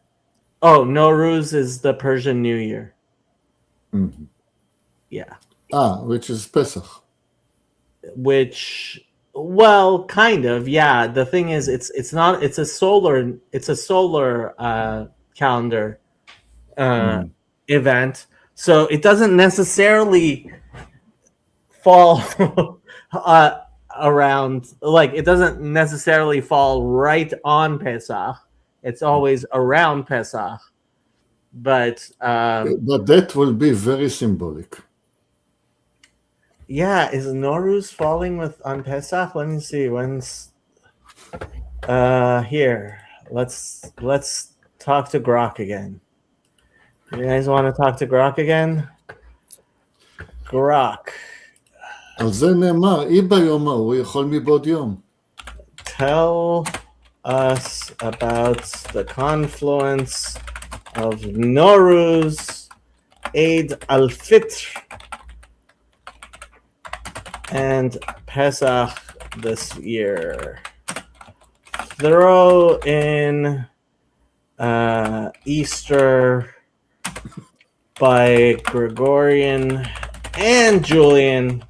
Oh, Nowruz is the Persian New Year. Mhm. Yeah. Which is Pesach. Which, well, kind of, yeah. The thing is, it's a solar calendar event, so it doesn't necessarily fall around, like, it doesn't necessarily fall right on Pesach. It's always around Pesach, but that will be very symbolic. yeah, is Nowruz falling on Pesach? Let me see. When's here? Let's talk to Grok again. You guys want to talk to Grok again? Grok. על זה נאמר, אי ביום ההוא יכול מבעוד יום. Tell us about the confluence of Nowruz, Eid al-Fitr, and Pesach this year. Throw in Easter by Gregorian and Julian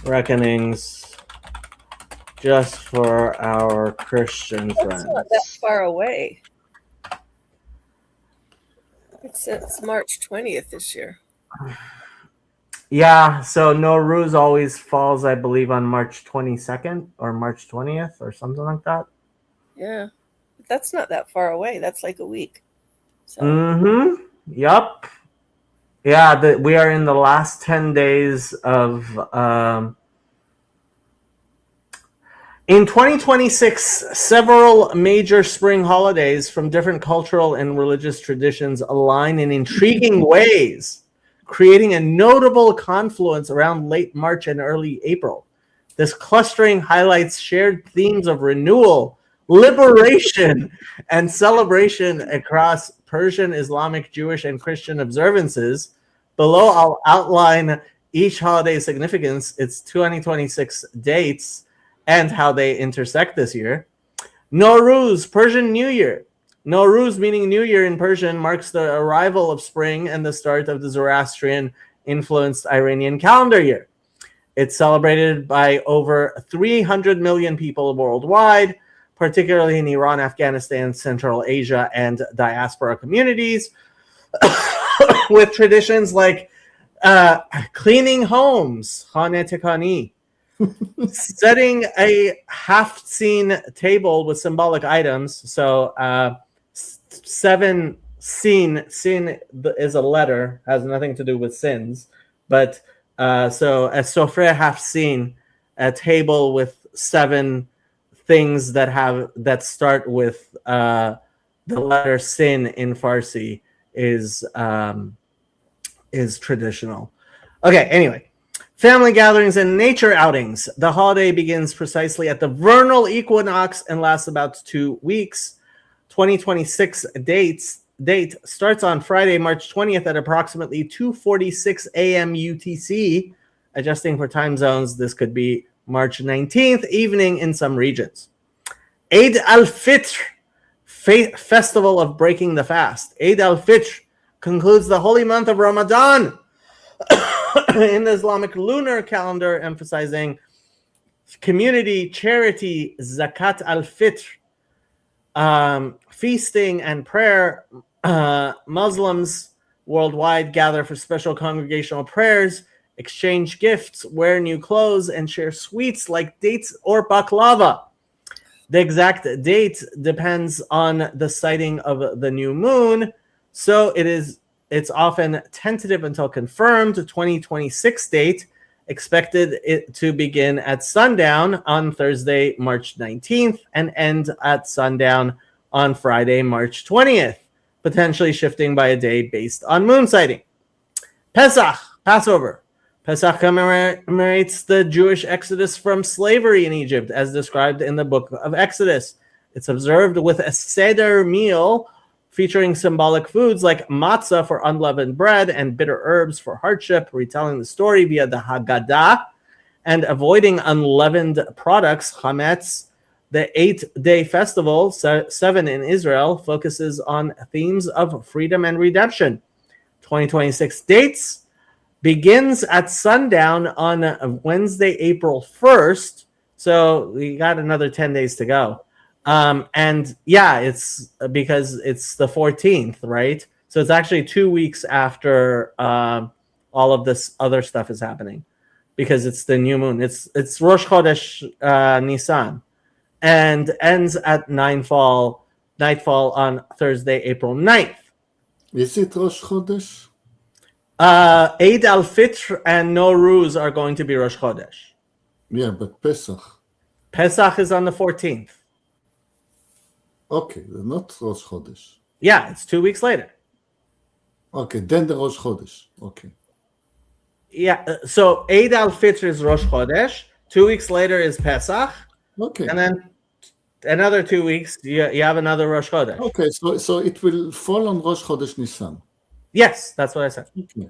reckonings just for our Christian friends. That's not that far away. It's March 20th this year. Yeah, so Nowruz always falls, I believe, on March 22nd or March 20th or something like that. Yeah, but that's not that far away. That's like a week. So. Yup. Yeah, we are in the last 10 days of... In 2026, several major spring holidays from different cultural and religious traditions align in intriguing ways, creating a notable confluence around late March and early April. This clustering highlights shared themes of renewal, liberation, and celebration across Persian, Islamic, Jewish, and Christian observances. Below, I'll outline each holiday's significance, its 2026 dates, and how they intersect this year. Nowruz, Persian New Year. Nowruz, meaning New Year in Persian, marks the arrival of spring and the start of the Zoroastrian-influenced Iranian calendar year. It's celebrated by over 300 million people worldwide, particularly in Iran, Afghanistan, Central Asia, and diaspora communities, with traditions like cleaning homes, Haneh Tekani, setting a half-seen table with symbolic items. So 7 sin is a letter, has nothing to do with sins, but so a sofre half-seen a table with 7 things that start with the letter sin in Farsi is traditional. Okay, anyway. Family gatherings and nature outings. The holiday begins precisely at the vernal equinox and lasts about 2 weeks. 2026 date starts on Friday, March 20th at approximately 2:46 a.m. UTC. Adjusting for time zones, this could be March 19th evening in some regions. Eid al-Fitr, festival of breaking the fast. Eid al-Fitr concludes the holy month of Ramadan in the Islamic lunar calendar, emphasizing community, charity, zakat al-fitr, feasting, and prayer. Muslims worldwide gather for special congregational prayers, exchange gifts, wear new clothes, and share sweets like dates or baklava. The exact date depends on the sighting of the new moon, so it's often tentative until confirmed. 2026 date expected it to begin at sundown on Thursday, March 19th, and end at sundown on Friday, March 20th, potentially shifting by a day based on moon sighting. Pesach, Passover. Pesach commemorates the Jewish exodus from slavery in Egypt, as described in the book of Exodus. It's observed with a Seder meal featuring symbolic foods like matzah for unleavened bread and bitter herbs for hardship, retelling the story via the Haggadah, and avoiding unleavened products, chametz. The 8-day festival, 7 in Israel, focuses on themes of freedom and redemption. 2026 dates begins at sundown on Wednesday, April 1st. So we got another 10 days to go. And yeah, it's because it's the 14th, right? So it's actually 2 weeks after all of this other stuff is happening, because it's the new moon. It's Rosh Chodesh Nisan, and ends at nightfall on Thursday, April 9th. Is it Rosh Chodesh? Eid al-Fitr and Nowruz are going to be Rosh Chodesh. Yeah, but Pesach. Pesach is on the 14th. Okay, not Rosh Chodesh. Yeah, it's 2 weeks later. Okay, then the Rosh Chodesh. Okay. Yeah, so Eid al-Fitr is Rosh Chodesh. 2 weeks later is Pesach. Okay. And then another 2 weeks, you have another Rosh Chodesh. Okay, so it will fall on Rosh Chodesh Nisan. Yes, that's what I said. Okay.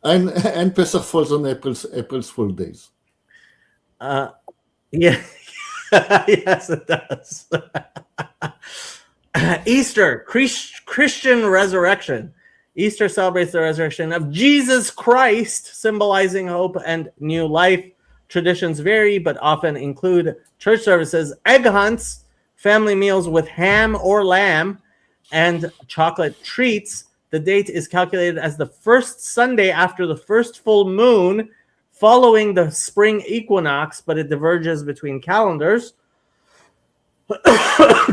And Pesach falls on April's full days. Yeah. Yes, it does. Easter, Christian resurrection. Easter celebrates the resurrection of Jesus Christ, symbolizing hope and new life. Traditions vary, but often include church services, egg hunts, family meals with ham or lamb, and chocolate treats. The date is calculated as the first Sunday after the first full moon following the spring equinox, but it diverges between calendars.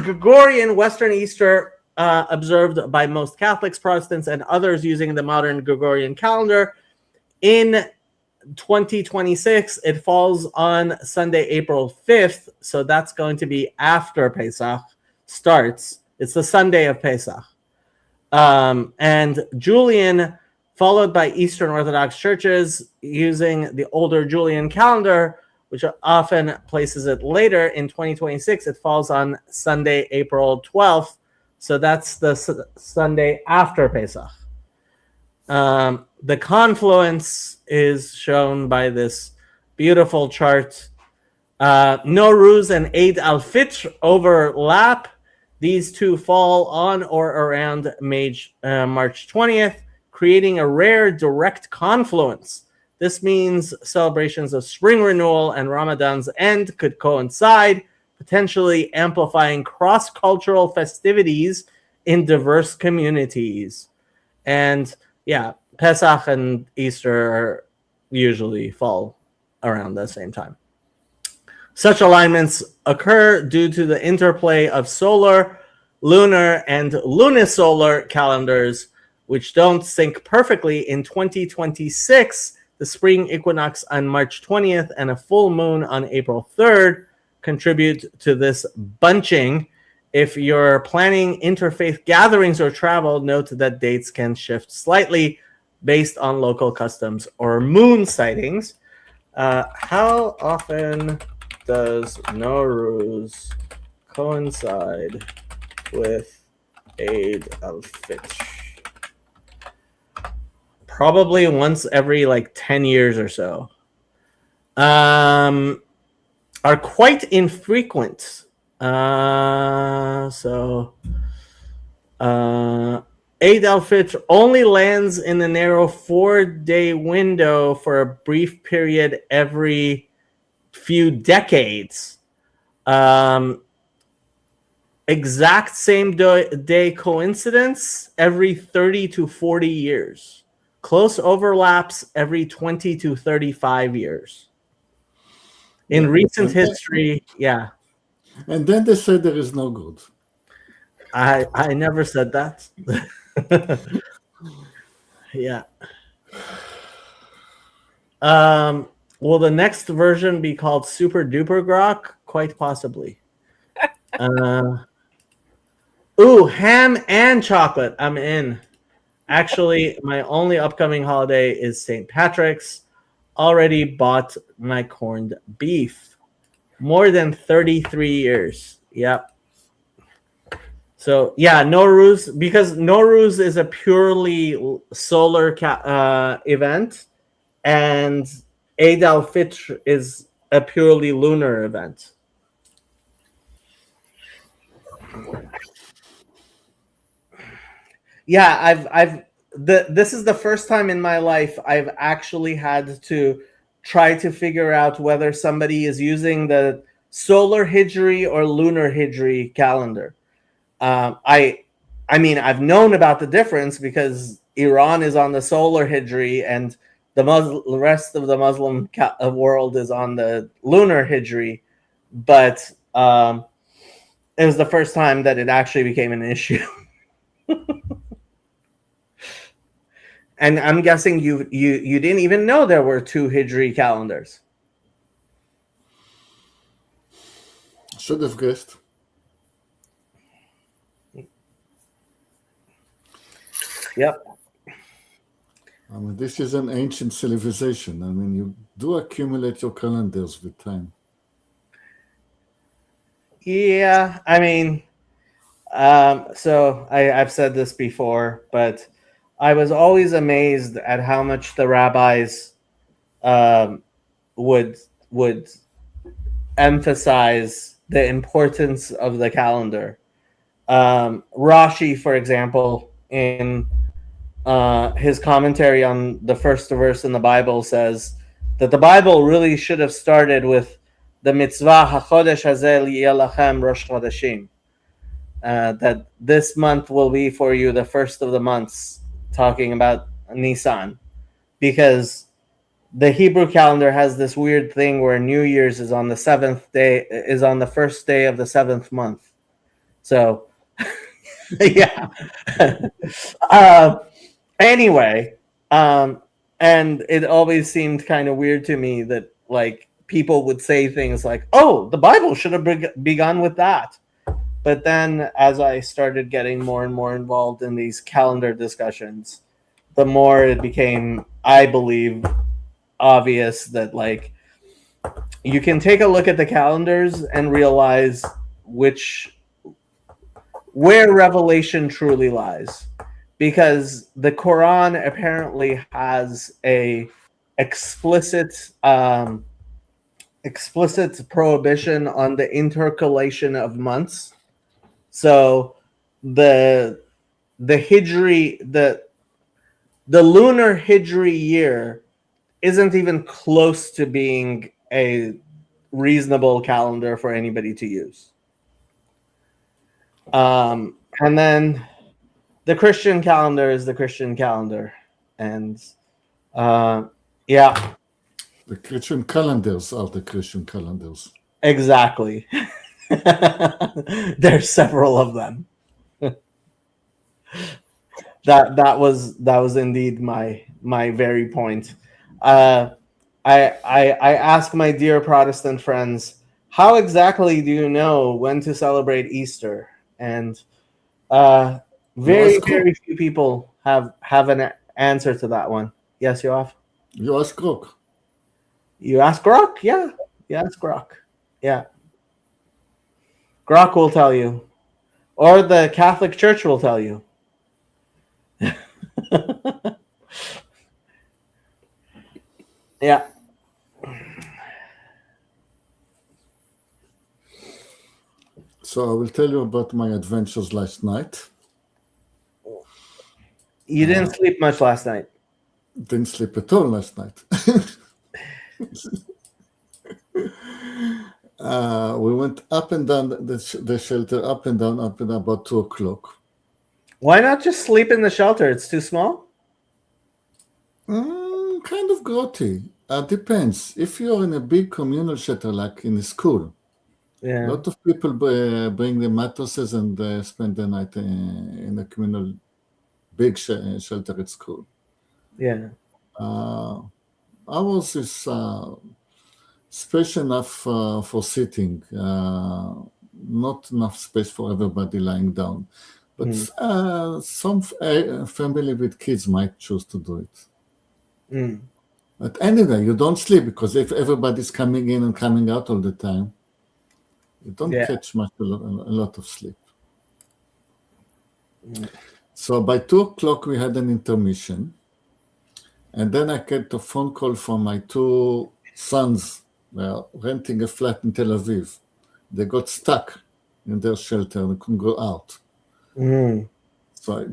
Gregorian Western Easter, observed by most Catholics, Protestants, and others using the modern Gregorian calendar. In 2026, it falls on Sunday, April 5th, so that's going to be after Pesach starts. It's the Sunday of Pesach. And Julian, followed by Eastern Orthodox churches using the older Julian calendar, which often places it later. In 2026, it falls on Sunday, April 12th. So that's the Sunday after Pesach. The confluence is shown by this beautiful chart. Nowruz and Eid al-Fitr overlap. These two fall on or around March 20th, creating a rare direct confluence. This means celebrations of spring renewal and Ramadan's end could coincide, potentially amplifying cross-cultural festivities in diverse communities. And yeah, Pesach and Easter usually fall around the same time. Such alignments occur due to the interplay of solar, lunar, and lunisolar calendars, which don't sync perfectly. In 2026, The spring equinox on March 20th and a full moon on April 3rd contribute to this bunching. If you're planning interfaith gatherings or travel, note that dates can shift slightly based on local customs or moon sightings. How often does Nowruz coincide with Eid al-Fitr? Probably once every 10 years or so. Are quite infrequent. Eid al-Fitr only lands in the narrow 4-day window for a brief period every few decades. Exact same day coincidence every 30 to 40 years. Close overlaps every 20 to 35 years. In recent history, yeah. And then they said there is no good. I never said that. Yeah. Will the next version be called Super Duper Grok? Quite possibly. Ham and chocolate. I'm in. Actually, my only upcoming holiday is St. Patrick's. Already bought my corned beef. More than 33 years. Yep. So, yeah, Nowruz, because Nowruz is a purely solar event, and Eid al-Fitr is a purely lunar event. Yeah, this is the first time in my life I've actually had to try to figure out whether somebody is using the solar Hijri or lunar Hijri calendar. I mean, I've known about the difference because Iran is on the solar Hijri and the rest of the Muslim world is on the lunar Hijri, but it was the first time that it actually became an issue. And I'm guessing you didn't even know there were 2 Hijri calendars. Should have guessed. Yep. I mean, this is an ancient civilization. I mean, you do accumulate your calendars with time. Yeah, I mean, so I've said this before, but I was always amazed at how much the rabbis would emphasize the importance of the calendar. Rashi, for example, in his commentary on the first verse in the Bible, says that the Bible really should have started with the mitzvah hachodesh hazeh liyeh lachem rosh chodeshim, that this month will be for you the first of the months, talking about Nisan, because the Hebrew calendar has this weird thing where New Year's is on the 7th day, is on the first day of the 7th month. So, yeah. Anyway, and it always seemed kind of weird to me that people would say things like, "Oh, the Bible should have begun with that." But then, as I started getting more and more involved in these calendar discussions, the more it became, I believe, obvious that you can take a look at the calendars and realize where revelation truly lies, because the Quran apparently has a explicit prohibition on the intercalation of months. So the Hijri, the lunar Hijri year isn't even close to being a reasonable calendar for anybody to use. And then the Christian calendar is the Christian calendar. And yeah. The Christian calendars are the Christian calendars. Exactly. There's several of them. That was indeed my very point. I ask my dear Protestant friends, how exactly do you know when to celebrate Easter? And very ask who? very few people have an answer to that one. Yes, Yoav? You ask Grok. You ask Grok? Yeah, you ask Grok. Yeah, Grok will tell you, or the Catholic Church will tell you. Yeah. So I will tell you about my adventures last night. You didn't sleep much last night. Didn't sleep at all last night. We went up and down the shelter, up and down, about 2 o'clock. Why not just sleep in the shelter? It's too small. Kind of grotty. Depends. If you're in a big communal shelter, like in a school, a Yeah. lot of people bring their mattresses and spend the night in a communal big shelter at school. Yeah. Ours is space enough for sitting, not enough space for everybody lying down. But some family with kids might choose to do it. But anyway, you don't sleep because if everybody's coming in and coming out all the time, you don't catch a lot of sleep. So by 2 o'clock, we had an intermission. And then I get a phone call from my 2 sons. They're renting a flat in Tel Aviv. They got stuck in their shelter and couldn't go out. So I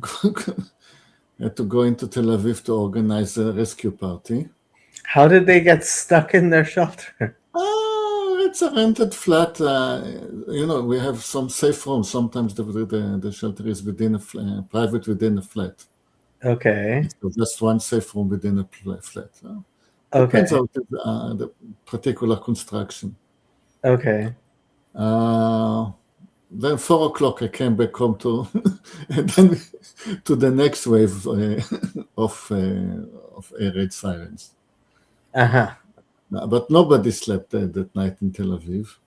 had to go into Tel Aviv to organize a rescue party. How did they get stuck in their shelter? It's a rented flat. We have some safe rooms. Sometimes the shelter is within private within a flat. Okay. So just one safe room within a flat. Okay. Depends on the particular construction. Okay. Then 4 o'clock I came back home and then to the next wave of air raid sirens. But nobody slept that night in Tel Aviv.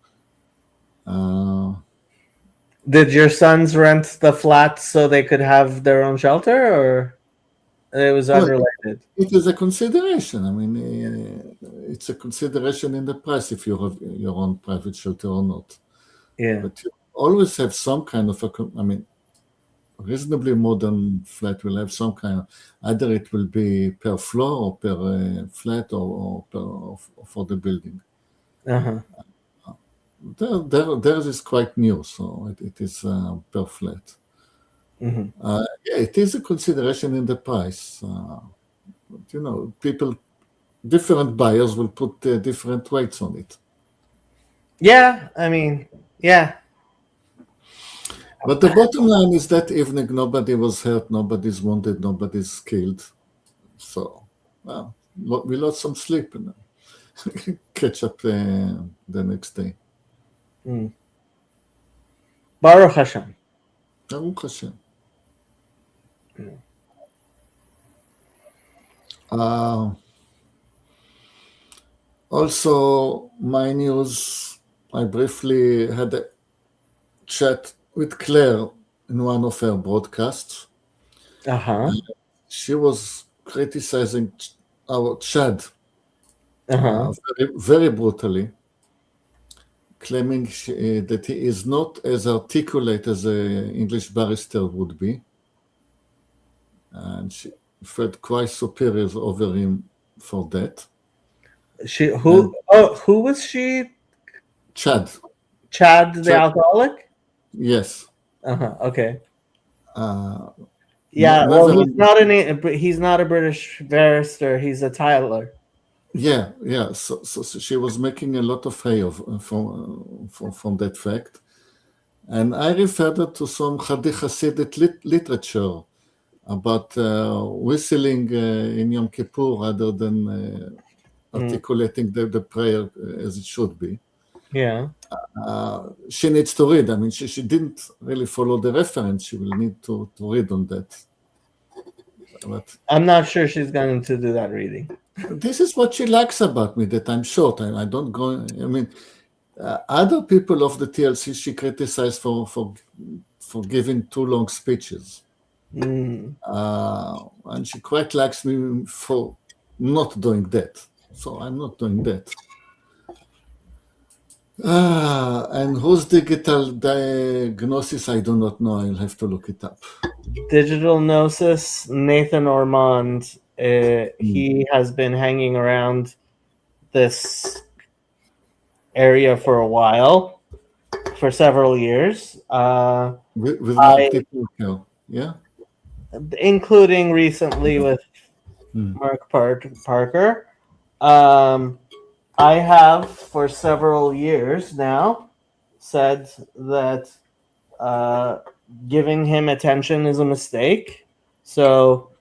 Did your sons rent the flat so they could have their own shelter, or it was unrelated? It is a consideration. I mean, it's a consideration in the price if you have your own private shelter or not. Yeah. But you always have some kind of reasonably modern flat will have some kind of, either it will be per floor or per flat or for the building. Theirs is quite new, so it is per flat. It is a consideration in the price. Different buyers will put different weights on it. Yeah, I mean, yeah. But the bottom line is that evening nobody was hurt, nobody's wounded, nobody's killed. So, we lost some sleep and catch up the next day. Baruch Hashem. Baruch Hashem. Also, my news, I briefly had a chat with Claire in one of her broadcasts. She was criticizing our Chad very, very brutally, claiming that he is not as articulate as an English barrister would be. And she felt quite superior over him for that. Who was she? Chad. Chad the alcoholic? Yes. Okay. He's not a British barrister. He's a Tyler. Yeah. So she was making a lot of hay from that fact, and I referred her to some Hasidic literature about whistling in Yom Kippur rather than articulating the prayer as it should be. Yeah. She needs to read. I mean, she didn't really follow the reference. She will need to read on that. But I'm not sure she's going to do that reading. This is what she likes about me, that I'm short. I don't go. I mean, other people of the TLC she criticized for giving too long speeches, Mm. and she quite likes me for not doing that. So I'm not doing that. And whose digital diagnosis? I do not know. I'll have to look it up. Digital Gnosis, Nathan Ormond. He has been hanging around this area for a while, for several years, With I- multiple, yeah. including recently with Mark Parker. I have for several years now said that giving him attention is a mistake. So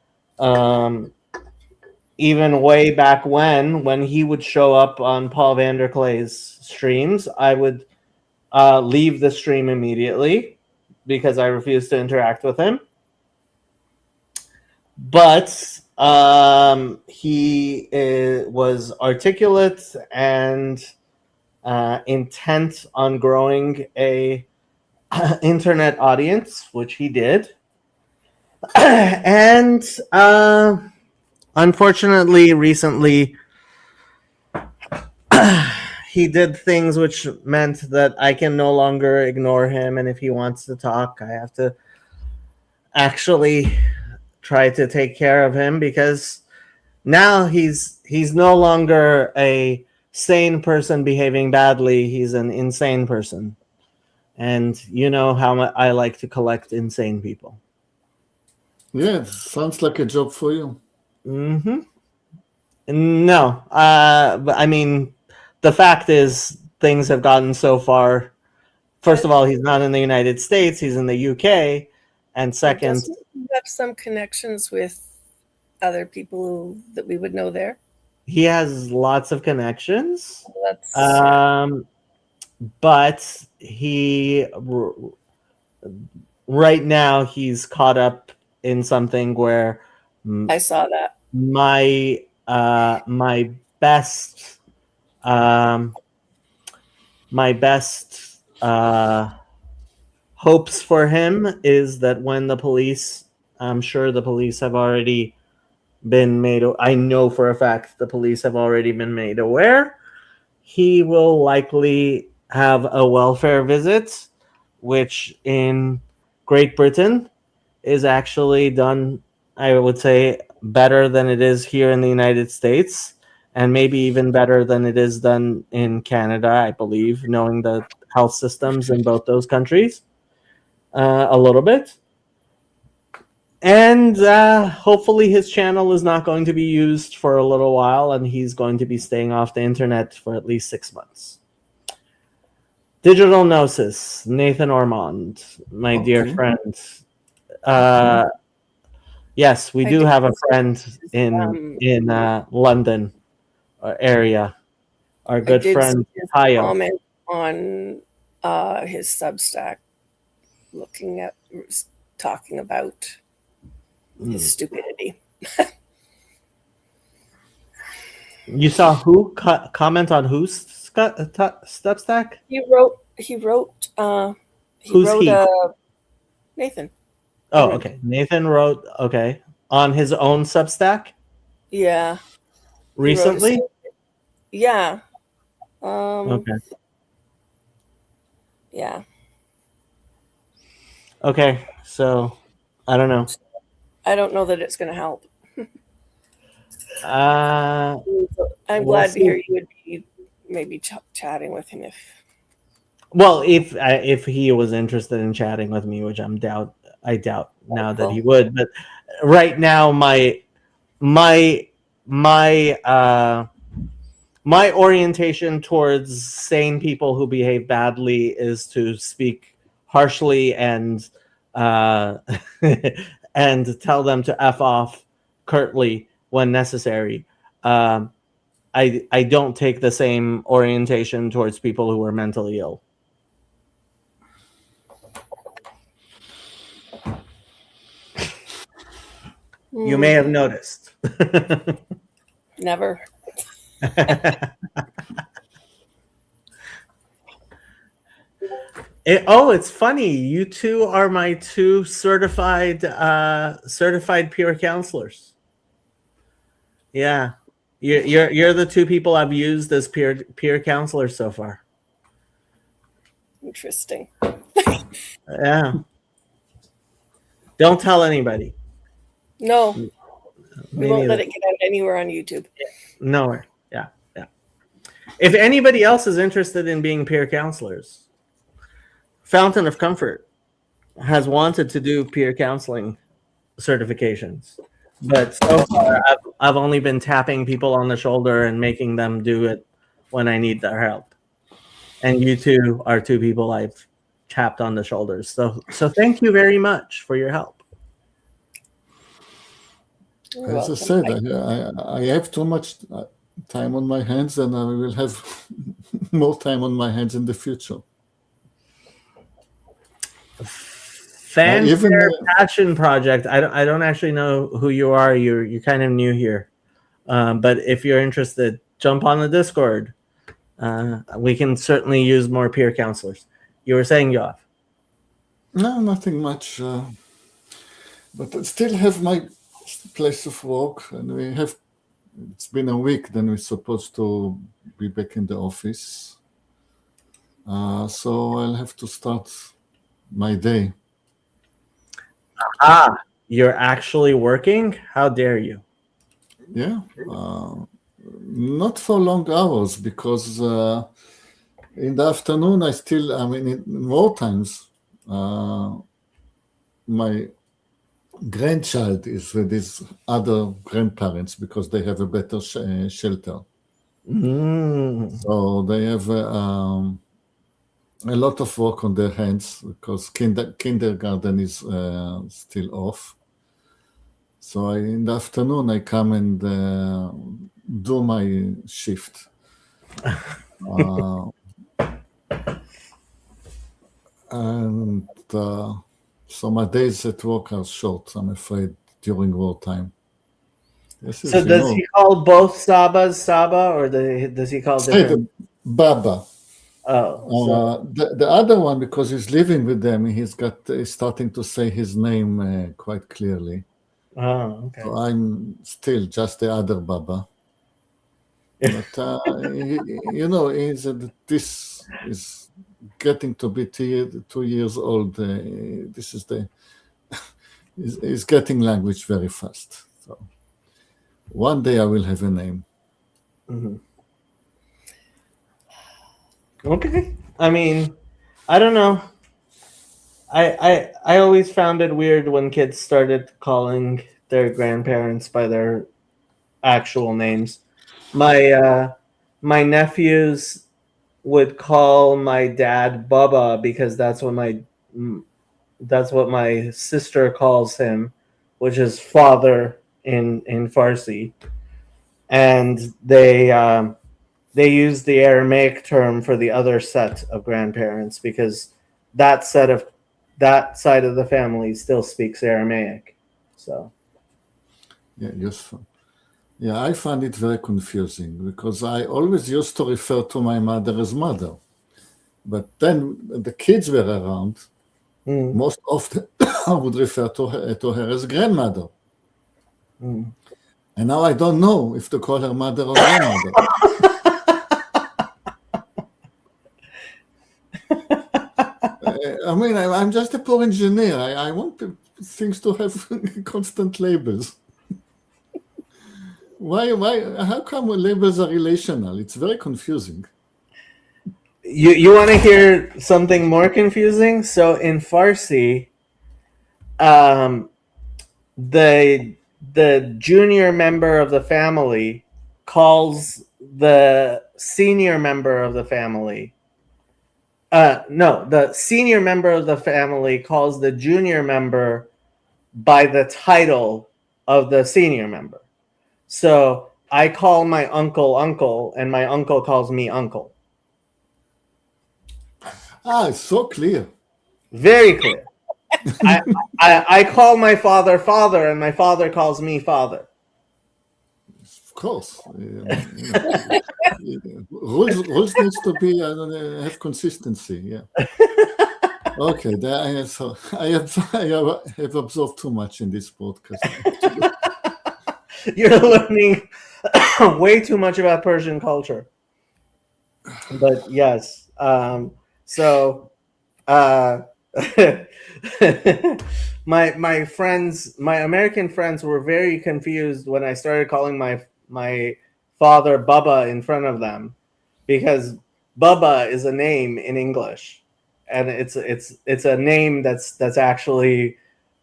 even way back when he would show up on Paul Vanderklay's streams, I would leave the stream immediately because I refused to interact with him. But he was articulate and intent on growing a internet audience, which he did. And unfortunately, recently, he did things which meant that I can no longer ignore him. And if he wants to talk, I have to actually try to take care of him, because now he's no longer a sane person behaving badly. He's an insane person. And you know how I like to collect insane people. Yeah, it sounds like a job for you. Mm-hmm. No, but I mean, the fact is, things have gotten so far. First of all, he's not in the United States; he's in the UK, and second, Doesn't he have some connections with other people that we would know there? he has lots of connections. That's But he right now he's caught up in something where I saw that. my best hopes for him is that when the police, I'm sure the police have already been made, I know for a fact the police have already been made aware, he will likely have a welfare visit, which in Great Britain is actually done, I would say, better than it is here in the United States, and maybe even better than it is done in Canada, I believe, knowing the health systems in both those countries a little bit. And hopefully his channel is not going to be used for a little while, and he's going to be staying off the internet for at least 6 months. Digital Gnosis, Nathan Ormond, my dear friend. Yes, we do have a friend in London area. Our good friend Hayo. Comment on his Substack, talking about his stupidity. You saw who comment on whose Substack? He wrote. Who's he? Nathan. Oh, okay. Nathan wrote, okay, on his own Substack? Yeah. Recently? Yeah. Okay. Yeah. Okay, so I don't know. I don't know that it's going to help. I'm glad to hear you would be maybe chatting with him if he was interested in chatting with me, which I doubt now that he would. But right now, my orientation towards sane people who behave badly is to speak harshly and and tell them to F off curtly when necessary. I don't take the same orientation towards people who are mentally ill. You may have noticed. Never. It's funny. You two are my two certified peer counselors. Yeah, you're the two people I've used as peer counselors so far. Interesting. Yeah. Don't tell anybody. No, Me we won't let neither. it get out anywhere on YouTube. Nowhere. Yeah. If anybody else is interested in being peer counselors, Fountain of Comfort has wanted to do peer counseling certifications, but so far I've only been tapping people on the shoulder and making them do it when I need their help. And you two are two people I've tapped on the shoulders. So thank you very much for your help. You're As I welcome. said, I have too much time on my hands, and I will have more time on my hands in the future. Fanfare Passion Project. I don't actually know who you are. You're kind of new here, but if you're interested, jump on the Discord. We can certainly use more peer counselors. You were saying, Yoav? No, nothing much. But I still have my place of work, and it's been a week, then we're supposed to be back in the office. So I'll have to start my day. You're actually working? How dare you? Yeah. Not for long hours, because in the afternoon in more times, my grandchild is with his other grandparents because they have a better shelter. So they have a lot of work on their hands because kindergarten is still off. So in the afternoon, I come and do my shift. And so my days at work are short, I'm afraid, during wartime. So does he call both Sabas Saba, or does he call different? Baba. Oh, the other one, because he's living with them, he's starting to say his name quite clearly. Oh, okay. So I'm still just the other Baba. But this is getting to be 2 years old. This is is getting language very fast. So one day I will have a name. Mm-hmm. Okay. I mean, I don't know. I always found it weird when kids started calling their grandparents by their actual names. My nephews would call my dad Baba because that's what my sister calls him, which is father in Farsi, and they use the Aramaic term for the other set of grandparents because that side of the family still speaks Aramaic. So yeah, useful. Yeah, I find it very confusing because I always used to refer to my mother as mother, but then the kids were around. Most often I would refer to her as grandmother. And now I don't know if to call her mother or grandmother. I mean, I'm just a poor engineer. I want things to have constant labels. Why? How come labels are relational? It's very confusing. You want to hear something more confusing? So in Farsi, the junior member of the family calls the senior member of the family. The senior member of the family calls the junior member by the title of the senior member. So I call my uncle, and my uncle calls me uncle. It's so clear. Very clear. I call my father, and my father calls me father. course. Rules needs to be have consistency. Yeah. Okay. I have observed too much in this podcast. You're learning way too much about Persian culture. But yes, so my friends, my American friends, were very confused when I started calling my father Bubba in front of them, because Bubba is a name in English, and it's a name that's actually,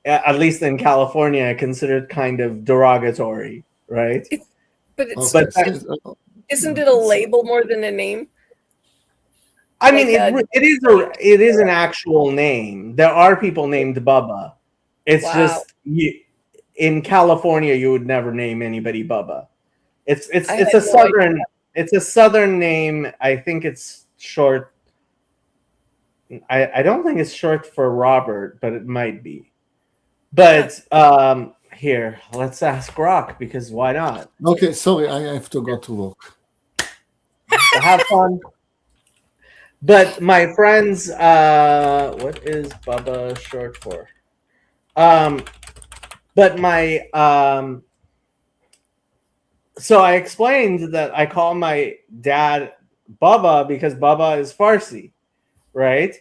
at least in California, considered kind of derogatory, right? But it's Okay. isn't it a label more than a name? I mean, Like it is an actual name. There are people named Bubba. It's Wow. just in California you would never name anybody Bubba. It's I a had no southern it's a southern name. I think it's short. I don't think it's short for Robert, but it might be. But here, let's ask Rock, because why not? Okay. Sorry, I have to go to work. So have fun. But my friends, what is Bubba short for? But my so I explained that I call my dad Bubba because Bubba is Farsi, right?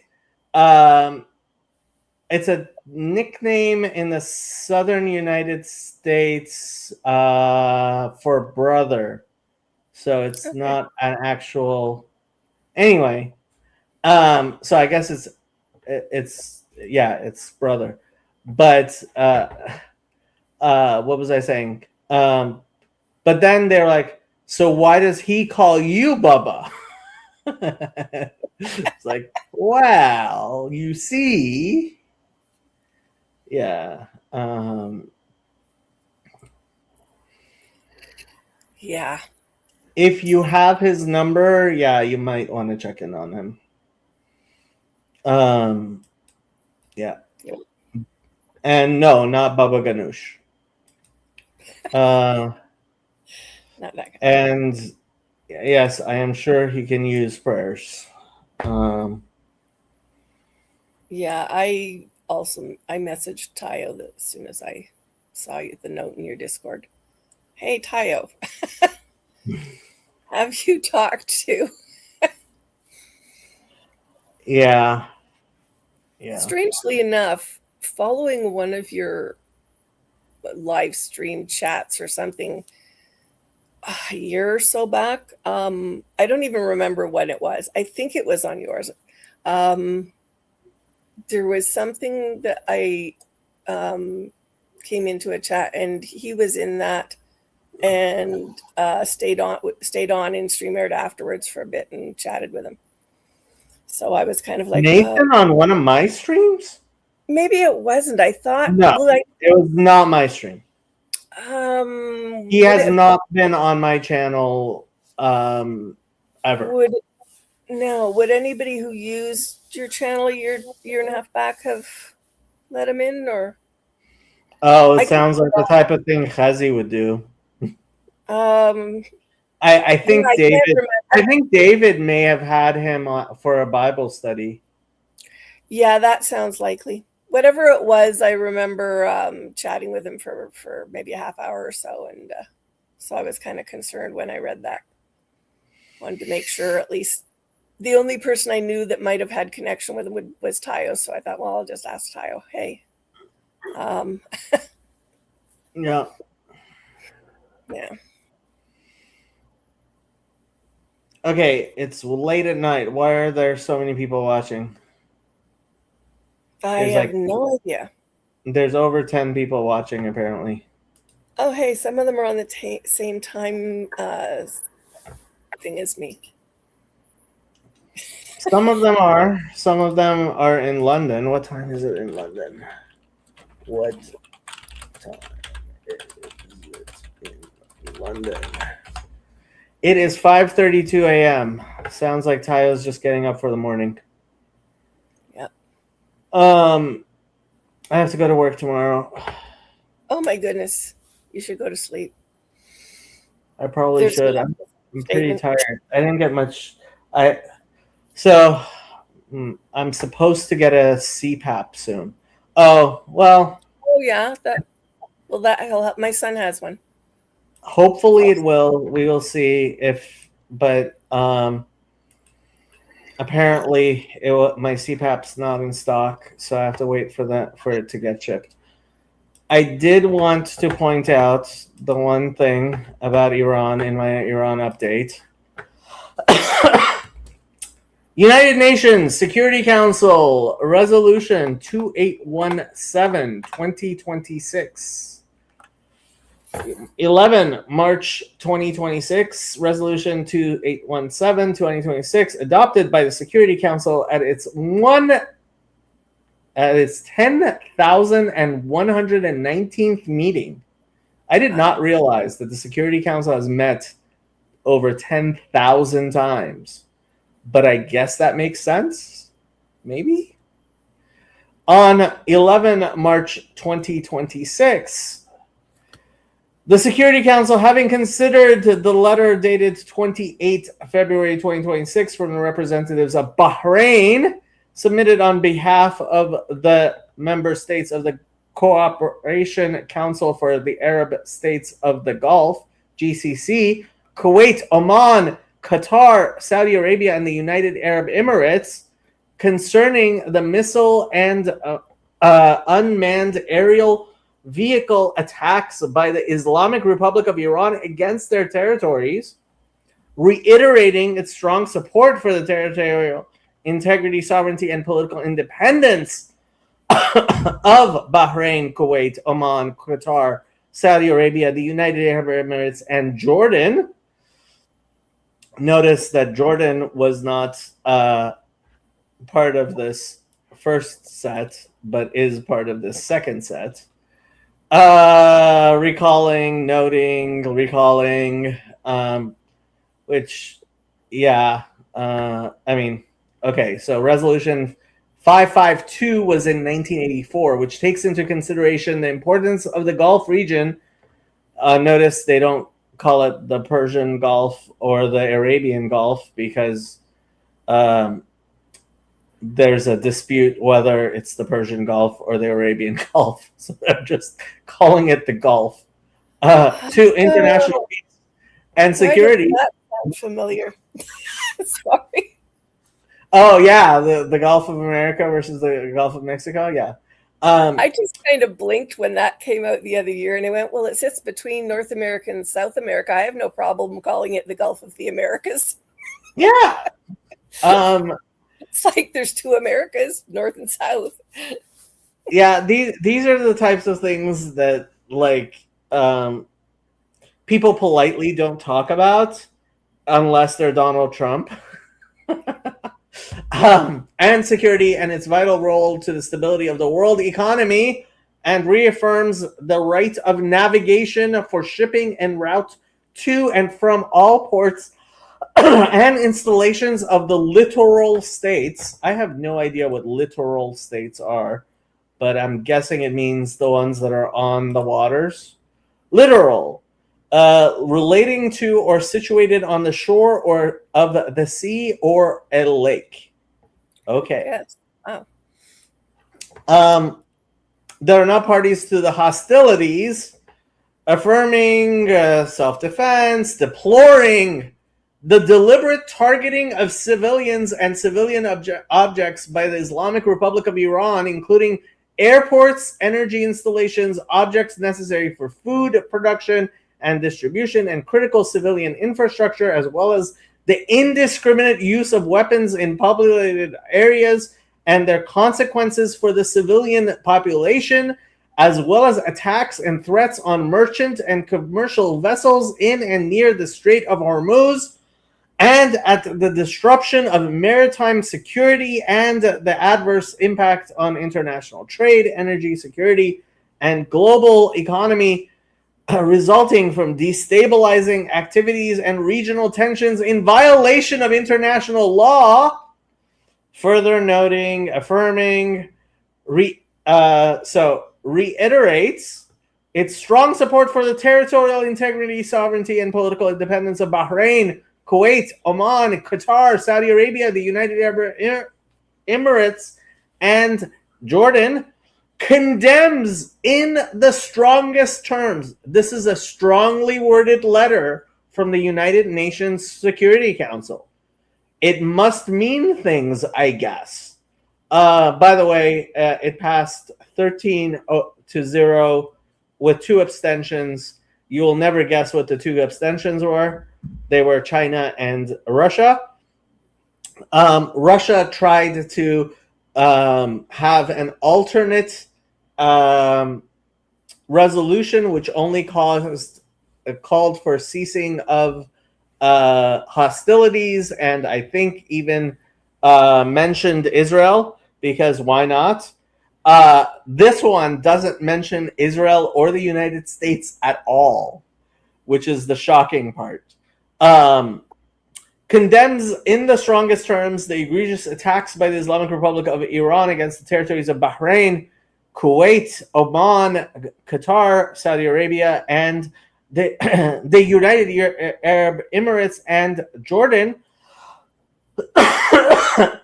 It's a nickname in the southern United States for brother, so it's Okay. not an actual. Anyway, so I guess it's brother, but what was I saying? But then they're like, so why does he call you Bubba? It's like, well, you see, yeah. Yeah. If you have his number, yeah, you might want to check in on him. Yeah. Yep. And no, not Baba Ganoush. Not that guy. And yes, I am sure he can use prayers. Yeah, I messaged Tayo as soon as I saw the note in your Discord. Hey Tayo, have you talked to? Yeah. Strangely enough, following one of your live stream chats or something a year or so back, I don't even remember when it was. I think it was on yours. There was something that I came into a chat, and he was in that, and stayed on in StreamYard afterwards for a bit and chatted with him. So I was kind of like, Nathan on one of my streams? Maybe it wasn't. I thought No, it was not my stream. He has not been on my channel ever. Would anybody who used your channel a year and a half back have let him in, or? Oh, it sounds like the type of thing Chazi would do. I think David may have had him for a Bible study. Yeah, that sounds likely. Whatever it was, I remember chatting with him for maybe a half hour or so, and so I was kind of concerned when I read that. Wanted to make sure at least the only person I knew that might have had connection with him was Tayo, so I thought, well, I'll just ask Tayo. Hey. Yeah. Yeah. Okay, it's late at night. Why are there so many people watching? I have no idea. There's over 10 people watching, apparently. Oh, hey, some of them are on the same time thing as me. Some of them are. Some of them are in London. What time is it in London? What time is it in London? It is 5:32 a.m. Sounds like Tayo's just getting up for the morning. Yep. I have to go to work tomorrow. Oh my goodness. You should go to sleep. I probably There's should. a I'm pretty statement. tired. I didn't get much. I'm supposed to get a CPAP soon. Oh well, Oh yeah, that'll help. My son has one. hopefully it will. We will see if, but apparently my CPAP's not in stock, so I have to wait for it to get shipped. I did want to point out the one thing about Iran in my Iran update. United Nations Security Council Resolution 2817 2026. 11 March 2026, Resolution 2817 2026, adopted by the Security Council at its 10,119th meeting. I did not realize that the Security Council has met over 10,000 times, but I guess that makes sense. Maybe. On 11 March 2026, the Security Council, having considered the letter dated 28 February 2026 from the representatives of Bahrain, submitted on behalf of the member states of the Cooperation Council for the Arab States of the Gulf, GCC, Kuwait, Oman, Qatar, Saudi Arabia, and the United Arab Emirates, concerning the missile and unmanned aerial vehicle attacks by the Islamic Republic of Iran against their territories, reiterating its strong support for the territorial integrity, sovereignty, and political independence of Bahrain, Kuwait, Oman, Qatar, Saudi Arabia, the United Arab Emirates, and Jordan. Notice that Jordan was not part of this first set, but is part of this second set. Recalling, which, yeah, okay, so Resolution 552 was in 1984, which takes into consideration the importance of the Gulf region. Notice they don't call it the Persian Gulf or the Arabian Gulf because there's a dispute whether it's the Persian Gulf or the Arabian Gulf. So they're just calling it the Gulf. To international peace and security. Why does that sound familiar? Sorry. Oh, yeah, the Gulf of America versus the Gulf of Mexico, yeah. I just kind of blinked when that came out the other year, and I went, well, it sits between North America and South America. I have no problem calling it the Gulf of the Americas. Yeah. It's like there's two Americas, North and South. Yeah, these are the types of things that, like, people politely don't talk about unless they're Donald Trump. And security and its vital role to the stability of the world economy, and reaffirms the right of navigation for shipping en route to and from all ports and installations of the littoral states. I have no idea what littoral states are, but I'm guessing it means the ones that are on the waters. Littoral. Relating to or situated on the shore or of the sea or a lake. Okay. Yes. Wow. That are not parties to the hostilities, affirming self-defense, deploring the deliberate targeting of civilians and civilian objects by the Islamic Republic of Iran, including airports, energy installations, objects necessary for food production and distribution, and critical civilian infrastructure, as well as the indiscriminate use of weapons in populated areas and their consequences for the civilian population, as well as attacks and threats on merchant and commercial vessels in and near the Strait of Hormuz, and at the disruption of maritime security and the adverse impact on international trade, energy security, and global economy resulting from destabilizing activities and regional tensions in violation of international law. Further noting, affirming, reiterates its strong support for the territorial integrity, sovereignty, and political independence of Bahrain, Kuwait, Oman, Qatar, Saudi Arabia, the United Arab Emirates, and Jordan, condemns in the strongest terms. This is a strongly worded letter from the United Nations Security Council. It must mean things, I guess. By the way, it passed 13-0 with 2 abstentions. You will never guess what the 2 abstentions were. They were China and Russia. Russia tried to have an alternate resolution, which only called for ceasing of hostilities, and I think even mentioned Israel, because why not? This one doesn't mention Israel or the United States at all, which is the shocking part. Condemns in the strongest terms the egregious attacks by the Islamic Republic of Iran against the territories of Bahrain, Kuwait, Oman, Qatar, Saudi Arabia, and the United Arab Emirates and Jordan,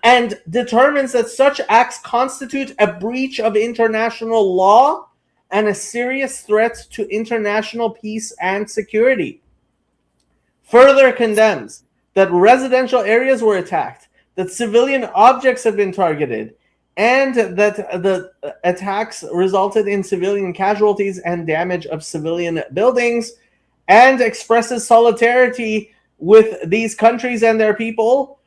and determines that such acts constitute a breach of international law and a serious threat to international peace and security. Further condemns that residential areas were attacked, that civilian objects have been targeted, and that the attacks resulted in civilian casualties and damage of civilian buildings, and expresses solidarity with these countries and their people.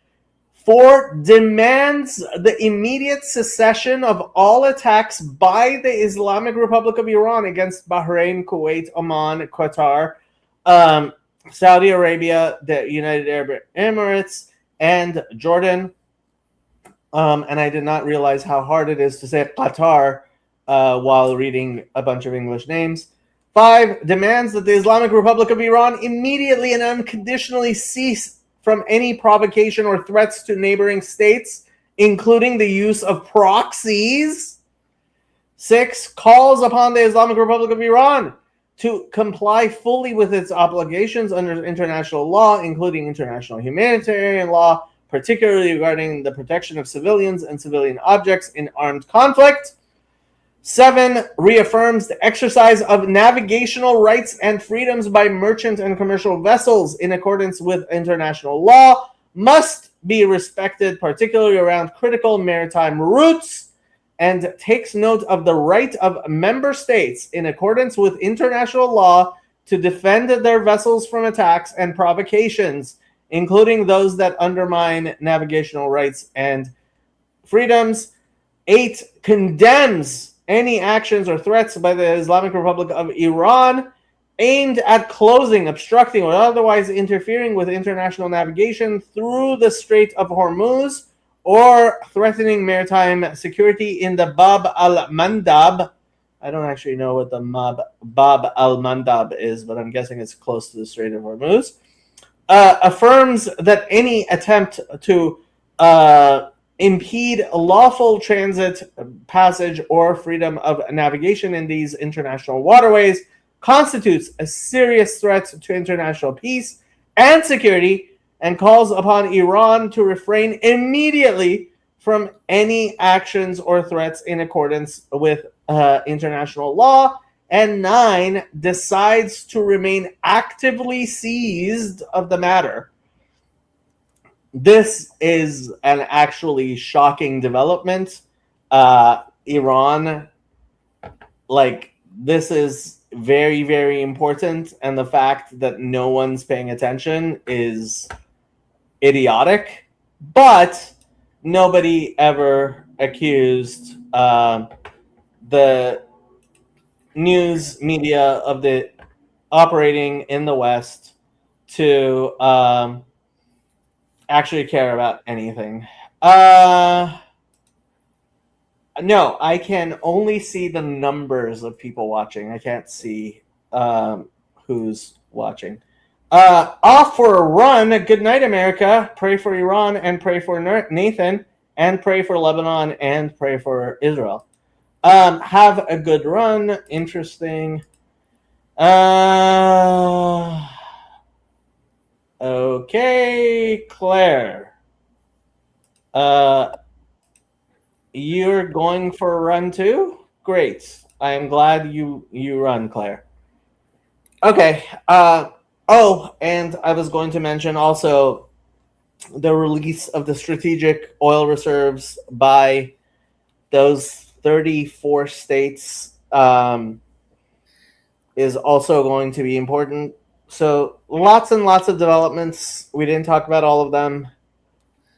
4, demands the immediate cessation of all attacks by the Islamic Republic of Iran against Bahrain, Kuwait, Oman, Qatar, Saudi Arabia, the United Arab Emirates, and Jordan. And I did not realize how hard it is to say Qatar while reading a bunch of English names. 5, demands that the Islamic Republic of Iran immediately and unconditionally cease from any provocation or threats to neighboring states, including the use of proxies. 6, calls upon the Islamic Republic of Iran to comply fully with its obligations under international law, including international humanitarian law, particularly regarding the protection of civilians and civilian objects in armed conflict. 7, reaffirms the exercise of navigational rights and freedoms by merchant and commercial vessels in accordance with international law must be respected, particularly around critical maritime routes, and takes note of the right of member states in accordance with international law to defend their vessels from attacks and provocations, including those that undermine navigational rights and freedoms. 8, condemns any actions or threats by the Islamic Republic of Iran aimed at closing, obstructing, or otherwise interfering with international navigation through the Strait of Hormuz or threatening maritime security in the Bab al-Mandab. I don't actually know what the Bab al-Mandab is, but I'm guessing it's close to the Strait of Hormuz. Affirms that any attempt to impede lawful transit, passage, or freedom of navigation in these international waterways constitutes a serious threat to international peace and security, and calls upon Iran to refrain immediately from any actions or threats in accordance with international law. And 9, decides to remain actively seized of the matter. This is an actually shocking development. Iran, this is very, very important, and the fact that no one's paying attention is idiotic, but nobody ever accused the news media of the operating in the West to actually care about anything. No, I can only see the numbers of people watching. I can't see who's watching. Off for a run. Good night, America. Pray for Iran and pray for Nathan and pray for Lebanon and pray for Israel. Have a good run. Interesting. Okay, Claire. You're going for a run too? Great. I am glad you run, Claire. Okay. And I was going to mention also the release of the strategic oil reserves by those 34 states is also going to be important. So lots and lots of developments. We didn't talk about all of them,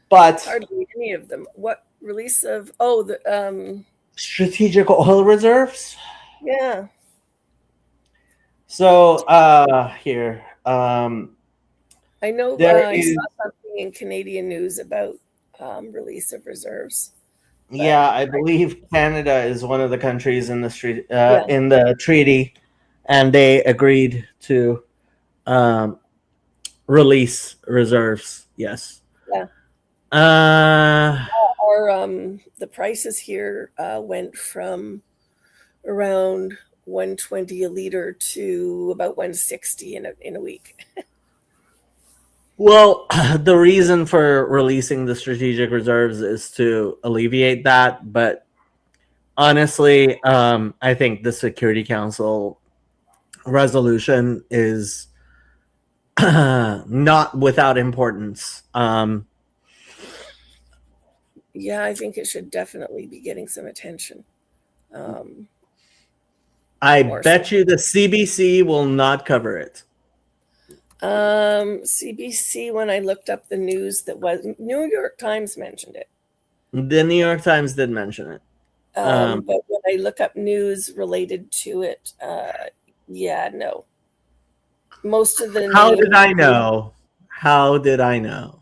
but Hardly any of them. What release of? Oh, the strategic oil reserves. yeah. So here, I know there I is. saw something in Canadian news about release of reserves. Yeah, I believe Canada is one of the countries in the street Yeah. in the treaty, and they agreed to release reserves. Yes. Yeah. Or the prices here went from around 120 a liter to about 160 in a week. Well, the reason for releasing the strategic reserves is to alleviate that, but honestly, I think the Security Council resolution is not without importance. Yeah, I think it should definitely be getting some attention. I More bet so. you the CBC will not cover it. CBC, when I looked up the news, that was New York Times mentioned it. The New York Times did mention it. But when I look up news related to it, yeah, no. Most of the How did names- I know? How did I know?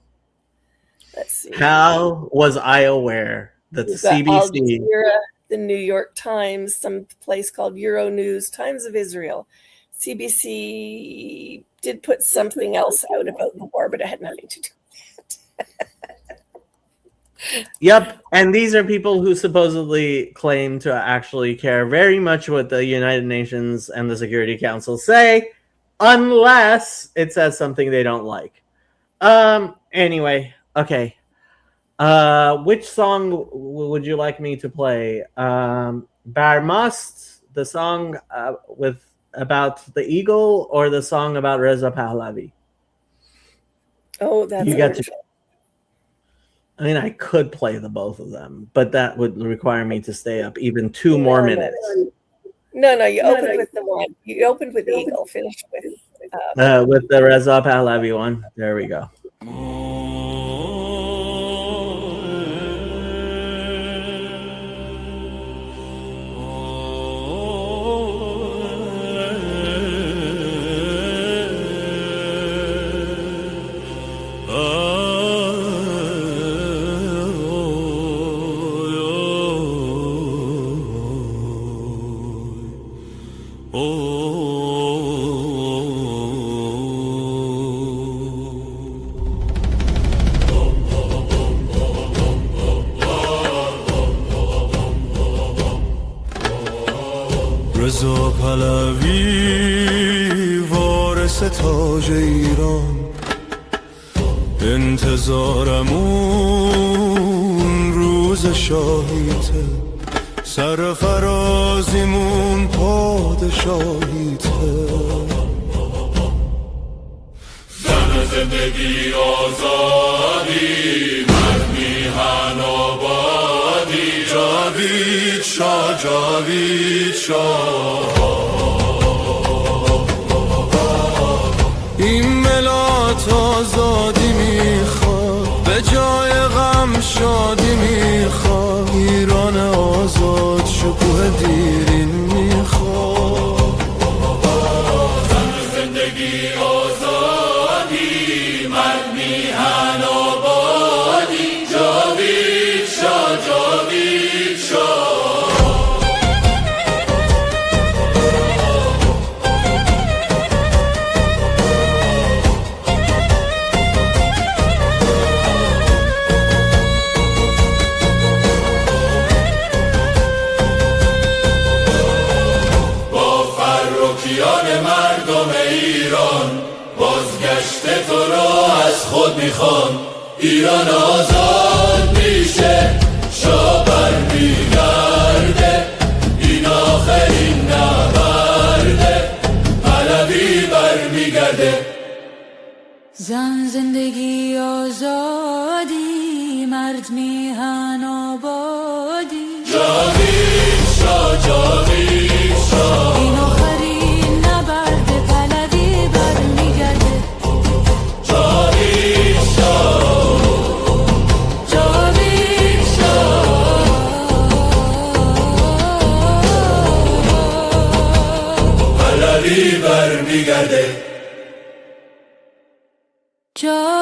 Let's see. How was I aware that the We've got Al CBC? Jazeera, the New York Times, some place called Euronews, Times of Israel. CBC did put something else out about the war, but it had nothing to do with it. Yep, and these are people who supposedly claim to actually care very much what the United Nations and the Security Council say, unless it says something they don't like. Anyway, okay. Which song would you like me to play? Bar Must, the song about the eagle, or the song about Reza Pahlavi? Oh, that's You got to. original. I mean, I could play the both of them, but that would require me to stay up even 2 more minutes. No, you opened with the one. You opened with Eagle, finished with With the Reza Pahlavi one. There we go. رضا پهلوی وارث تاج ایران، انتظارمون روز شاهیته، سر فرازیمون پادشاهیته. زن زندگی آزادی، مرد میهن آبادی، جاوید شاه، جاوید شاه. این ملت آزادی میخواد، به جای غم شادی میخواد، ایران آزاد شکوه دیرین میخواد. زن زندگی آزادی، مرد میهن آبادی، جاوید شاه، جاوید شاه. جان مردم ایران، بازگشت تو رو از خود میخوان. ایران آزاد میشه، شاه برمیگرده، این آخرین نبرده، پهلوی برمیگرده. زن زندگی آزادی، مرد میهن آبادی. جاوید شاه، جاوید شاه، این آخرین نبرد پهلوی برمیگرده. جاوید شاه، جاوید شاه، پهلوی برمیگرده. جاوید